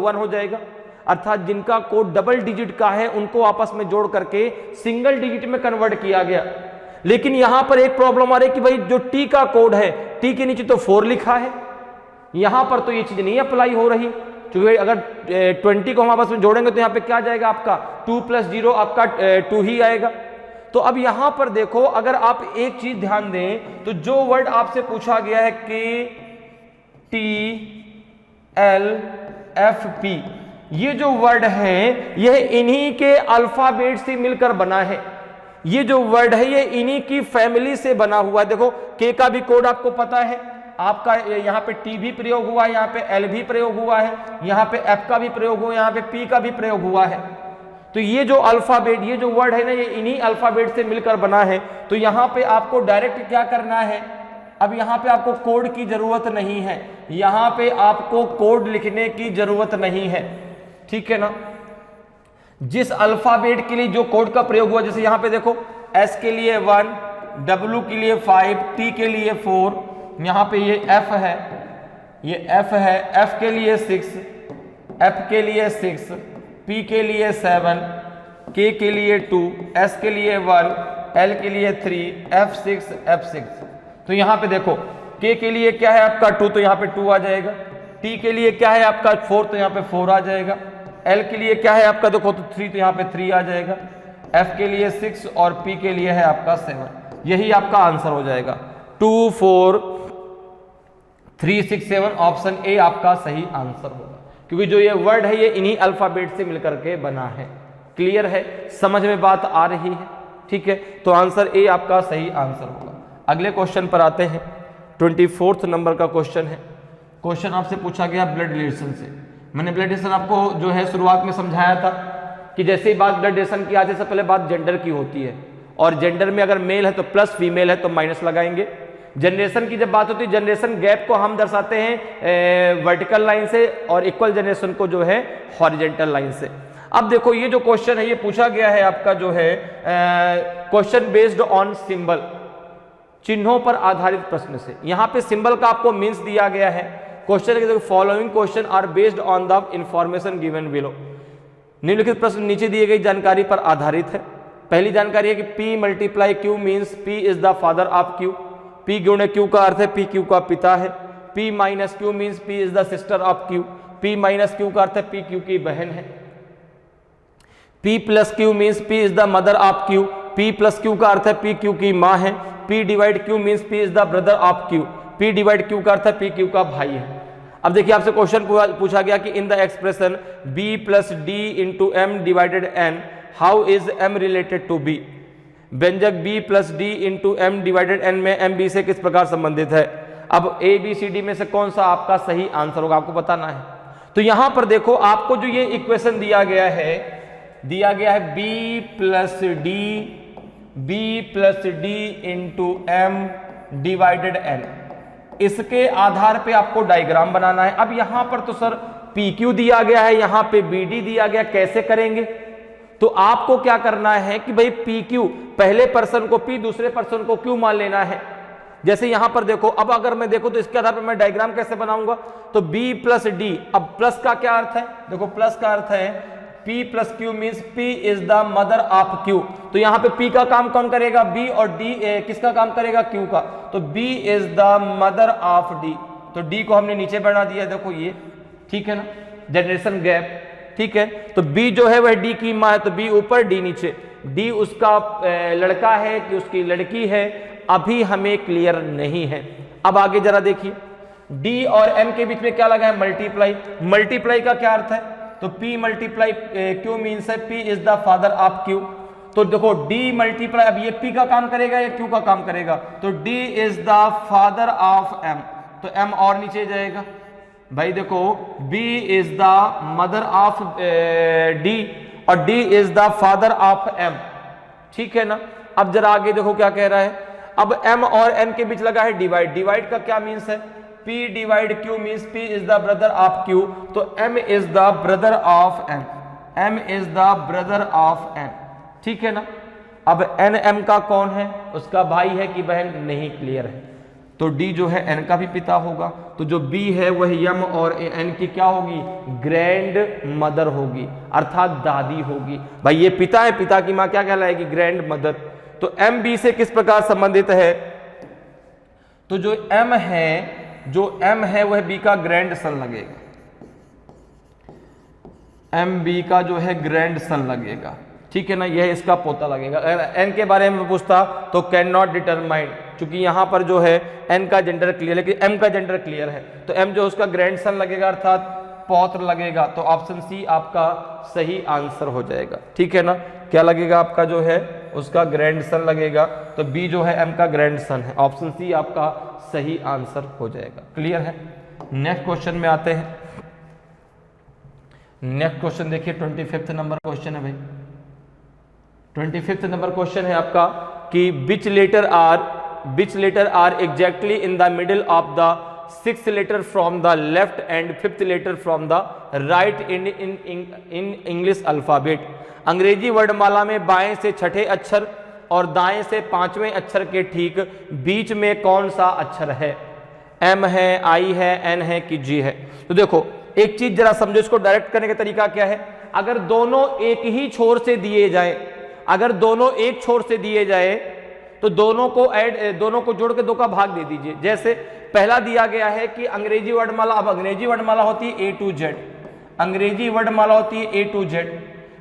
[SPEAKER 1] 1 हो जाएगा। अर्थात जिनका कोड डबल डिजिट का है उनको आपस में जोड़ करके सिंगल डिजिट में कन्वर्ट किया गया। लेकिन यहां पर एक प्रॉब्लम आ रही है कि भाई जो टी का कोड है, टी के नीचे तो 4 लिखा है, यहां पर तो ये चीज नहीं अप्लाई हो रही, क्योंकि अगर 20 को हम आपस में जोड़ेंगे तो यहां पे क्या जाएगा आपका 2 + 0 आपका 2 ही आएगा। तो अब यहां पर देखो अगर आप एक चीज ध्यान दें तो जो वर्ड आपसे पूछा गया है KTLFP, ये जो वर्ड है यह इन्हीं के अल्फाबेट से मिलकर बना है। ये जो वर्ड है ये इन्हीं की फैमिली से बना हुआ है। देखो के का भी कोड आपको पता है, आपका यहाँ पे टी भी प्रयोग हुआ है, यहाँ पे एल भी प्रयोग हुआ है, यहाँ पे एफ का भी प्रयोग हुआ है, यहाँ पे पी का भी प्रयोग हुआ है। तो ये जो अल्फाबेट, ये जो वर्ड है ना, ये इन्हीं अल्फाबेट से मिलकर बना है। तो यहाँ पे आपको डायरेक्ट क्या करना है, अब यहाँ पे आपको कोड की जरूरत नहीं है, यहाँ पे आपको कोड लिखने की जरूरत नहीं है, ठीक है ना। जिस अल्फाबेट के लिए जो कोड का प्रयोग हुआ, जैसे यहाँ पे देखो एस के लिए 1, डब्ल्यू के लिए 5, टी के लिए 4, यहाँ पे ये एफ है, ये एफ है, एफ के लिए 6, एफ के लिए 6, पी के लिए 7, के लिए 2, एस के लिए 1, एल के लिए 3, F6, F6। तो यहाँ पे देखो K के लिए क्या है आपका 2, तो यहाँ पे 2 आ जाएगा। T के लिए क्या है आपका 4, तो यहाँ पे 4 आ जाएगा। L के लिए क्या है आपका देखो तो 3, तो यहाँ पे 3 आ जाएगा। F के लिए 6 और P के लिए है आपका 7। यही आपका आंसर हो जाएगा 2 4 3 6 7। ऑप्शन ए आपका सही आंसर होगा, क्योंकि जो ये वर्ड है ये इन्हीं अल्फाबेट से मिलकर के बना है। क्लियर है, समझ में बात आ रही है? ठीक है, तो आंसर ए आपका सही आंसर होगा। अगले क्वेश्चन पर आते हैं। 24 नंबर का क्वेश्चन है। क्वेश्चन आपसे पूछा गया ब्लड रिलेशन से। मैंने ब्लड रिलेशन आपको जो है शुरुआत में समझाया था कि जैसे ही बात ब्लड रिलेशन की आते से पहले बात जेंडर की होती है, और जेंडर में अगर मेल है तो प्लस, फीमेल है तो माइनस लगाएंगे। जनरेशन की जब बात होती है, जनरेशन गैप को हम दर्शाते हैं वर्टिकल लाइन से, और इक्वल जनरेशन को जो है हॉरिजेंटल लाइन से। अब देखो ये जो क्वेश्चन है ये पूछा गया है आपका जो है क्वेश्चन बेस्ड ऑन सिंबल, चिन्हों पर आधारित प्रश्न से। यहां पे सिंबल का आपको मीन्स दिया गया है। क्वेश्चन के following question are based on the information given below. निम्नलिखित प्रश्न नीचे दी गई जानकारी पर आधारित है। पहली जानकारी है कि P multiply Q means P is the father of Q। P गुणे Q का अर्थ है P Q का पिता है। P minus Q means P is the sister of Q। P minus Q का अर्थ है P Q की बहन है। P plus Q means P is the mother of Q। P plus Q का अर्थ है P Q की माँ है। P divide Q means P is the brother of Q। P divide Q का अर्थ है P Q का भाई है। अब देखिए आपसे क्वेश्चन पूछा गया कि in the expression B plus D into M divided N how is M related to B। व्यंजक B plus D into M divided N में M B से किस प्रकार संबंधित है। अब A B C D में से कौन सा आपका सही आंसर होगा आपको बताना है। तो यहां पर देखो आपको जो ये इक्वेशन दिया गया है B plus D into M divided N। इसके आधार पे आपको डायग्राम बनाना है। अब यहां पर तो सर PQ दिया गया है, यहां पे BD दिया गया, कैसे करेंगे? तो आपको क्या करना है कि भाई PQ पहले पर्सन को P, दूसरे पर्सन को Q मान लेना है। जैसे यहां पर देखो, अब अगर मैं देखो तो इसके आधार पर मैं डायग्राम कैसे बनाऊंगा, तो B प्लस D। अब प्लस का क्या अर्थ है, देखो प्लस का अर्थ है P plus Q means P is the mother of Q। तो यहां पे P का काम कौन करेगा, B, और D किसका काम करेगा, Q का। तो B is the mother of D। तो D को हमने नीचे बढ़ा दिया, देखो ये ठीक है ना, जनरेशन गैप। ठीक है, तो B जो है वह D की माँ है, तो B ऊपर D नीचे। D उसका लड़का है कि उसकी लड़की है, अभी हमें क्लियर नहीं है। अब आगे जरा देखिए, D और M के बीच में क्या लगा है, मल्टीप्लाई। मल्टीप्लाई का क्या अर्थ है, तो P मल्टीप्लाई Q मीन्स है P is the father of Q। तो देखो D मल्टीप्लाई, अब ये P का काम करेगा या Q का काम करेगा, तो D is the father of M, तो M और नीचे जाएगा। भाई देखो B is the mother of D और D is the father of M। ठीक है ना। अब जरा आगे देखो क्या कह रहा है, अब M और N के बीच लगा है डिवाइड। डिवाइड का क्या मीन्स है, P divide Q means P is the brother of Q, तो M is the brother of M। M is the brother of M। ठीक है ना। अब N M का कौन है, उसका भाई है कि बहन, नहीं क्लियर है। तो D जो है N का भी पिता होगा, तो जो B है वह M और N की क्या होगी, ग्रैंड मदर होगी, अर्थात दादी होगी। भाई ये पिता है, पिता की माँ क्या कहलाएगी, ग्रैंड मदर। तो M B से किस प्रकार संबंधित है, तो जो M है वह B का ग्रैंड सन लगेगा। M B का जो है ग्रैंड सन लगेगा। ठीक है ना, यह इसका पोता लगेगा। अगर N के बारे में पूछता तो कैन नॉट डिटरमाइन, क्योंकि यहां पर जो है N का जेंडर क्लियर, लेकिन M का जेंडर क्लियर है, तो M जो उसका ग्रैंडसन लगेगा अर्थात पौत्र लगेगा। तो ऑप्शन सी आपका सही आंसर हो जाएगा। ठीक है ना, क्या लगेगा आपका जो है उसका ग्रैंडसन लगेगा, तो B जो है M का ग्रैंडसन है। ऑप्शन सी आपका सही आंसर हो जाएगा। क्लियर है। नेक्स्ट क्वेश्चन में आते हैं। नेक्स्ट क्वेश्चन देखिए, 25 नंबर क्वेश्चन है भाई। 25 नंबर क्वेश्चन है आपका कि which letter are exactly in the middle of the 6th letter from the left end 5th letter from the right in English alphabet. अंग्रेजी वर्णमाला में बाएं से छठे अक्षर और दाएं से 5वें अक्षर के ठीक बीच में कौन सा अक्षर है, M है, I है, N है कि G है। तो देखो एक चीज जरा समझो, इसको डायरेक्ट करने का तरीका क्या है। अगर दोनों एक ही छोर से दिए जाए, अगर दोनों एक छोर से दिए जाए तो दोनों को जोड़ के 2 का भाग दे दीजिए। जैसे पहला दिया गया है कि अंग्रेजी वर्णमाला, अब अंग्रेजी वर्णमाला होती है A to Z, अंग्रेजी वर्णमाला होती है A to Z।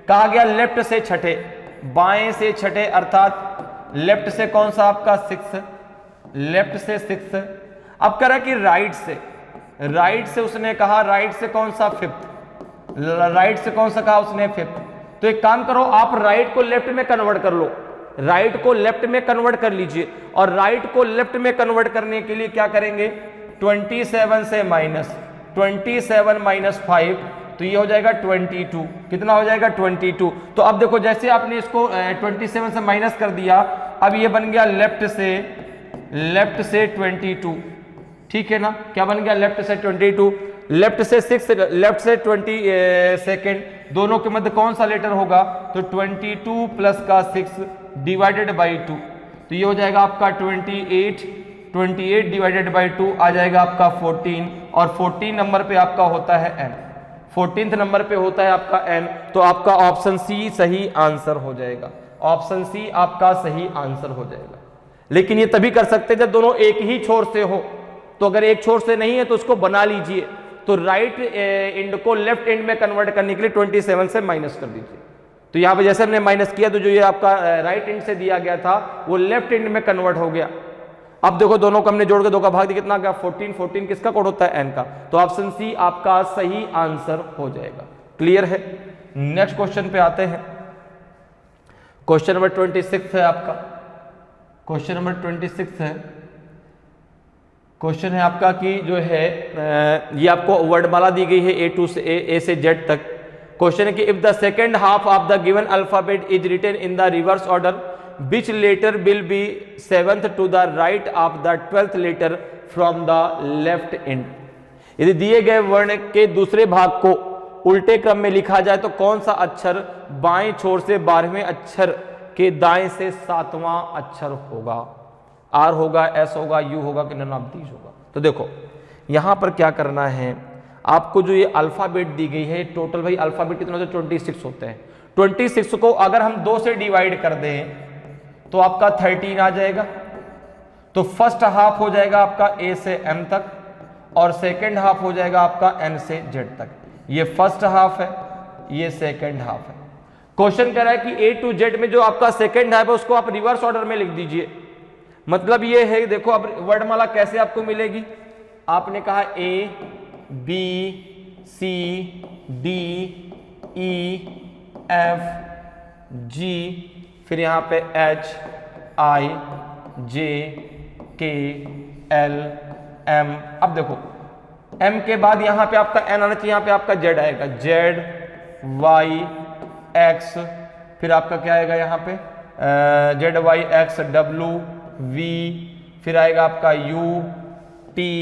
[SPEAKER 1] कहा गया लेफ्ट से छठे, बाएं से छठे, अर्थात लेफ्ट से कौन सा आपका 6, लेफ्ट से 6। अब कह रहा कि राइट से, राइट से उसने कहा, राइट से कौन सा 5th, राइट से कौन सा कहा उसने 5th। तो एक काम करो, आप राइट को लेफ्ट में कन्वर्ट कर लो, राइट को लेफ्ट में कन्वर्ट कर लीजिए। और राइट को लेफ्ट में कन्वर्ट करने के लिए क्या करेंगे, 27 से माइनस, 27 माइनस 5, तो ये हो जाएगा 22। कितना हो जाएगा 22। तो अब देखो जैसे आपने इसको 27 से माइनस कर दिया, अब ये बन गया लेफ्ट से 22, ठीक है ना। क्या बन गया, लेफ्ट से 22, लेफ्ट से 6, लेफ्ट से 22, दोनों के मध्य कौन सा लेटर होगा, तो 22 प्लस का 6 डिवाइडेड बाई 2, तो ये हो जाएगा आपका 28 डिवाइडेड बाई 2 आ जाएगा आपका 14, और 14 नंबर पे आपका होता है n, 14th नंबर पे होता है आपका n। तो आपका ऑप्शन सी सही आंसर हो जाएगा, ऑप्शन सी आपका सही आंसर हो जाएगा। लेकिन ये तभी कर सकते हैं जब दोनों एक ही छोर से हो। तो अगर एक छोर से नहीं है तो उसको बना लीजिए। तो राइट एंड को लेफ्ट एंड में कन्वर्ट करने के लिए 27 से माइनस कर दीजिए। तो यहां पे जैसे हमने माइनस किया तो जो ये आपका राइट एंड से दिया गया था वो लेफ्ट एंड में कन्वर्ट हो गया। अब देखो दोनों को हमने जोड़ के 2 का भाग दिया, कितना गया 14, 14 किसका कोड होता है n का। तो ऑप्शन सी आपका सही आंसर हो जाएगा। क्लियर है। नेक्स्ट क्वेश्चन पे आते हैं। क्वेश्चन नंबर 26 है आपका, क्वेश्चन नंबर 26 है। क्वेश्चन है आपका कि जो है ये आपको वर्डमाला दी गई है ए से जेड तक। क्वेश्चन है कि if the second half of the given alphabet is written in the reverse order which letter will be 7th to the right of the 12th letter from the left end. यदि दिए गए वर्ण के दूसरे भाग को उल्टे क्रम में लिखा जाए तो कौन सा अक्षर बाएं छोर से 12वें अक्षर के दाएं से 7वां अक्षर होगा। आर होगा, एस होगा, यू होगा कि नन ऑफ दीज होगा। तो देखो यहां पर क्या करना है, आपको जो ये अल्फाबेट दी गई है टोटल भाई अल्फाबेट कितने होते हैं 26 होते हैं। 26 को अगर हम 2 से डिवाइड कर दें तो आपका 13 आ जाएगा। तो फर्स्ट हाफ हो जाएगा आपका ए से एम तक और सेकंड हाफ हो जाएगा आपका एन से जेड तक। ये फर्स्ट हाफ है, ये सेकंड हाफ है। क्वेश्चन कह रहा है कि ए टू जेड में जो आपका सेकंड हाफ है उसको आप रिवर्स ऑर्डर में लिख दीजिए। मतलब ये है, देखो अब वर्णमाला कैसे आपको मिलेगी। आपने कहा A B C D E F G, फिर यहां पे एच आई जे के एल एम। अब देखो एम के बाद यहां पे आपका एन आना चाहिए, यहां पे आपका जेड आएगा, जेड वाई एक्स, फिर आपका क्या आएगा यहां पे Z Y X W V, फिर आएगा आपका यू टी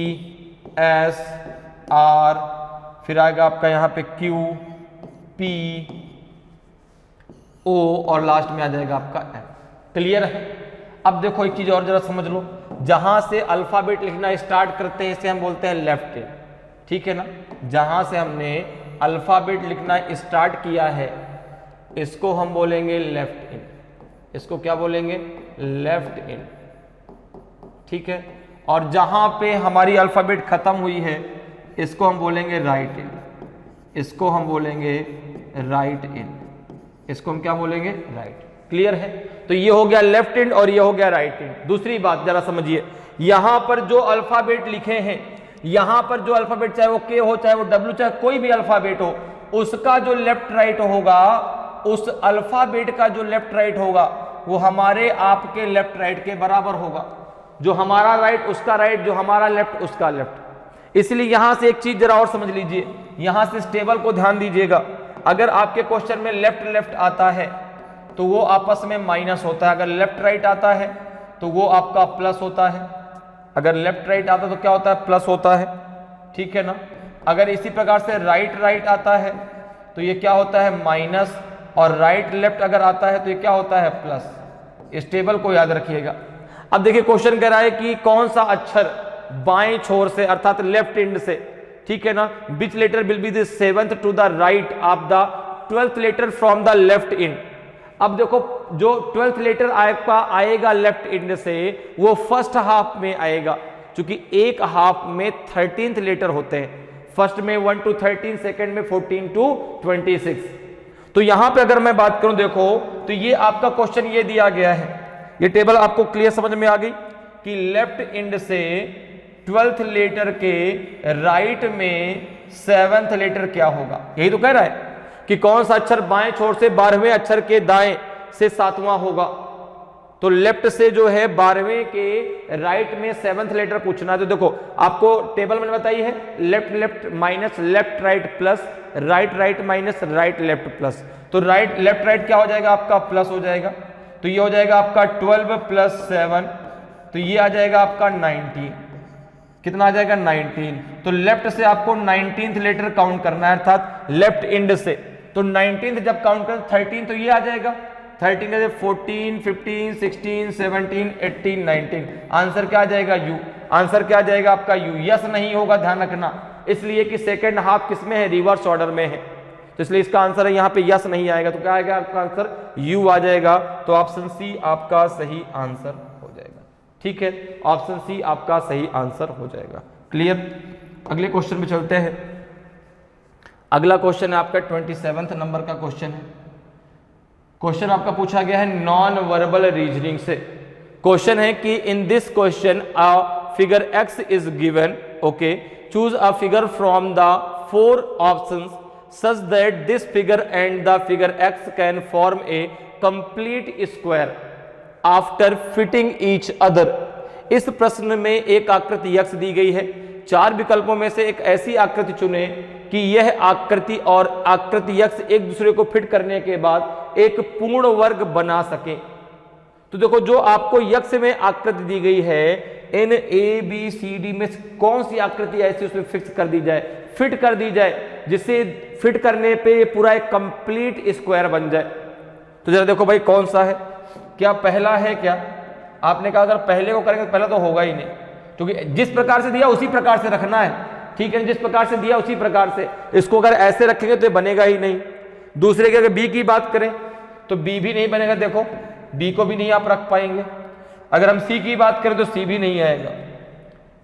[SPEAKER 1] एस आर, फिर आएगा आपका यहां पे क्यू पी ओ और लास्ट में आ जाएगा आपका एन। क्लियर है। अब देखो एक चीज और जरा समझ लो, जहां से अल्फाबेट लिखना स्टार्ट करते हैं इसे हम बोलते हैं लेफ्ट एंड, ठीक है ना। जहां से हमने अल्फाबेट लिखना स्टार्ट किया है इसको हम बोलेंगे लेफ्ट एंड, इसको क्या बोलेंगे लेफ्ट एंड, ठीक है। और जहां पे हमारी अल्फाबेट खत्म हुई है इसको हम बोलेंगे राइट एंड, इसको हम बोलेंगे राइट एंड, इसको हम क्या बोलेंगे राइट। क्लियर है। तो ये हो गया लेफ्ट एंड और ये हो गया राइट एंड। दूसरी बात जरा समझिए, यहां पर जो अल्फाबेट लिखे हैं, यहां पर जो अल्फाबेट चाहे वो के हो चाहे वो डब्ल्यू चाहे कोई भी अल्फाबेट हो, उसका जो लेफ्ट राइट होगा, उस अल्फाबेट का जो लेफ्ट राइट होगा वो हमारे आपके लेफ्ट राइट के बराबर होगा। जो हमारा राइट उसका राइट, जो हमारा लेफ्ट उसका लेफ्ट। इसलिए यहां से एक चीज जरा और समझ लीजिए, यहां से इस टेबल को ध्यान दीजिएगा। अगर आपके क्वेश्चन में लेफ्ट लेफ्ट आता है तो वो आपस में माइनस होता है, अगर लेफ्ट राइट आता है तो वो आपका प्लस होता है, अगर लेफ्ट राइट आता है तो क्या होता है प्लस होता है, ठीक है ना। अगर इसी प्रकार से राइट राइट आता है तो ये क्या होता है माइनस, और राइट लेफ्ट अगर आता है तो ये क्या होता है प्लस। इस टेबल को याद रखिएगा। अब देखिए क्वेश्चन कह रहा है कि कौन सा अक्षर बाएं छोर से अर्थात लेफ्ट एंड से, ठीक है ना, which letter will be the 7th to the right of the 12th letter from the left end. अब देखो जो 12th लेटर आएगा लेफ्ट एंड से वो फर्स्ट हाफ में आएगा, क्योंकि एक हाफ में 13th लेटर होते हैं, फर्स्ट में 1 to 13, सेकंड में 14 to 26। तो यहां पे अगर मैं बात करूं देखो, तो ये आपका क्वेश्चन ये दिया गया है, ये टेबल आपको क्लियर समझ में आ गई कि लेफ्ट एंड से 12th लेटर के राइट में 7th लेटर क्या होगा। यही तो कह रहा है कि कौन सा अक्षर बाएं छोर से 12वें अक्षर के दाएं से 7वां होगा। तो लेफ्ट से जो है 12वें के राइट में 7th लेटर पूछना है। तो देखो आपको टेबल मैंने बताई है, left left minus left right plus right right minus right left plus. तो राइट लेफ्ट राइट क्या हो जाएगा आपका, प्लस हो जाएगा। तो ये हो जाएगा आपका 12 प्लस 7, तो ये आ जाएगा आपका 19। कितना आ जाएगा 19। तो लेफ्ट से आपको 19th लेटर काउंट करना है, अर्थात लेफ्ट एंड से। तो 19th जब काउंट कर 13 तो ये आ जाएगा 13 14 15 16 17 18 19। आंसर क्या आ जाएगा यू। आंसर क्या आ जाएगा आपका यू। यस नहीं होगा, ध्यान रखना, इसलिए कि सेकंड हाफ किसमें है, रिवर्स ऑर्डर में है, तो इसलिए इसका आंसर है यहाँ पे यस नहीं आएगा। तो क्या आएगा आपका आंसर, यू आ जाएगा। तो ऑप्शन सी आपका सही आंसर हो जाएगा। ठीक है, ऑप्शन सी आपका सही आंसर हो जाएगा। क्लियर। अगले क्वेश्चन पे चलते हैं। अगला क्वेश्चन है आपका 27 नंबर का क्वेश्चन है। क्वेश्चन आपका पूछा गया है नॉन वर्बल रीजनिंग से। क्वेश्चन है कि in this question a figure x is given, okay, choose a figure from the 4 options such that this figure and the figure x can form a complete square after fitting each other। इस प्रश्न में एक आकृति x दी गई है, 4 विकल्पों में से एक ऐसी आकृति चुने कि यह आकृति और आकृति x एक दूसरे को फिट करने के बाद एक पूर्ण वर्ग बना सके। तो देखो जो आपको x में आकृति दी गई है, इन ए बी सी डी में कौन सी आकृति ऐसी उसमें फिक्स कर दी जाए, फिट कर दी जाए, जिसे फिट करने पे ये पूरा एक कंप्लीट स्क्वायर बन जाए। तो जरा देखो भाई कौन सा है, क्या पहला है क्या? आपने कहा अगर पहले को करेंगे तो पहला तो होगा ही नहीं, क्योंकि जिस प्रकार से दिया उसी प्रकार से रखना है। ठीक है, जिस प्रकार से दिया उसी प्रकार से, इसको अगर ऐसे रखेंगे तो ये बनेगा ही नहीं। दूसरे की अगर बी की बात करें तो बी भी नहीं बनेगा, देखो बी को भी नहीं आप रख पाएंगे। अगर हम सी की बात करें तो सी भी नहीं आएगा।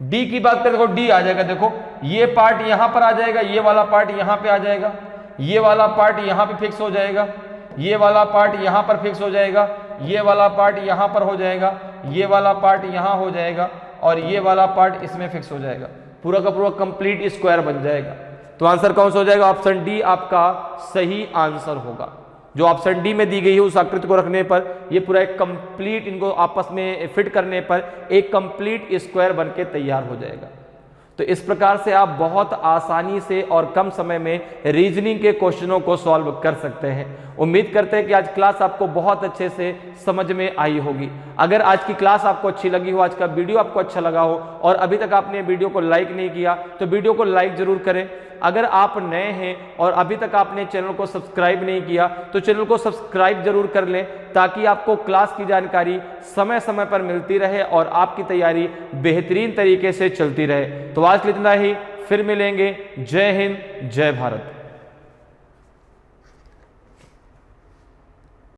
[SPEAKER 1] डी की बात करें देखो डी आ जाएगा, देखो ये पार्ट यहां पर आ जाएगा, ये वाला पार्ट यहां पे आ जाएगा, ये वाला पार्ट यहां पे फिक्स हो जाएगा, ये वाला पार्ट यहां पर फिक्स हो जाएगा, ये वाला पार्ट यहां पर हो जाएगा, ये वाला पार्ट यहां हो जाएगा और ये वाला पार्ट इसमें फिक्स हो जाएगा। पूरा का पूरा कंप्लीट स्क्वायर बन जाएगा। तो आंसर कौन सा हो जाएगा? ऑप्शन डी आपका सही आंसर होगा। जो ऑप्शन डी में दी गई है उस आकृति को रखने पर ये पूरा एक कंप्लीट, इनको आपस में फिट करने पर एक कंप्लीट स्क्वायर बनके तैयार हो जाएगा। तो इस प्रकार से आप बहुत आसानी से और कम समय में रीजनिंग के क्वेश्चनों को सॉल्व कर सकते हैं। उम्मीद करते हैं कि आज क्लास आपको बहुत अच्छे से समझ में आई होगी। अगर आज की क्लास आपको अच्छी लगी हो, आज का वीडियो आपको अच्छा लगा हो और अभी तक आपने वीडियो को लाइक नहीं किया तो वीडियो को लाइक जरूर करें। अगर आप नए हैं और अभी तक आपने चैनल को सब्सक्राइब नहीं किया तो चैनल को सब्सक्राइब जरूर कर लें, ताकि आपको क्लास की जानकारी समय समय पर मिलती रहे और आपकी तैयारी बेहतरीन तरीके से चलती रहे। तो आज के लिए इतना ही, फिर मिलेंगे। जय हिंद, जय भारत।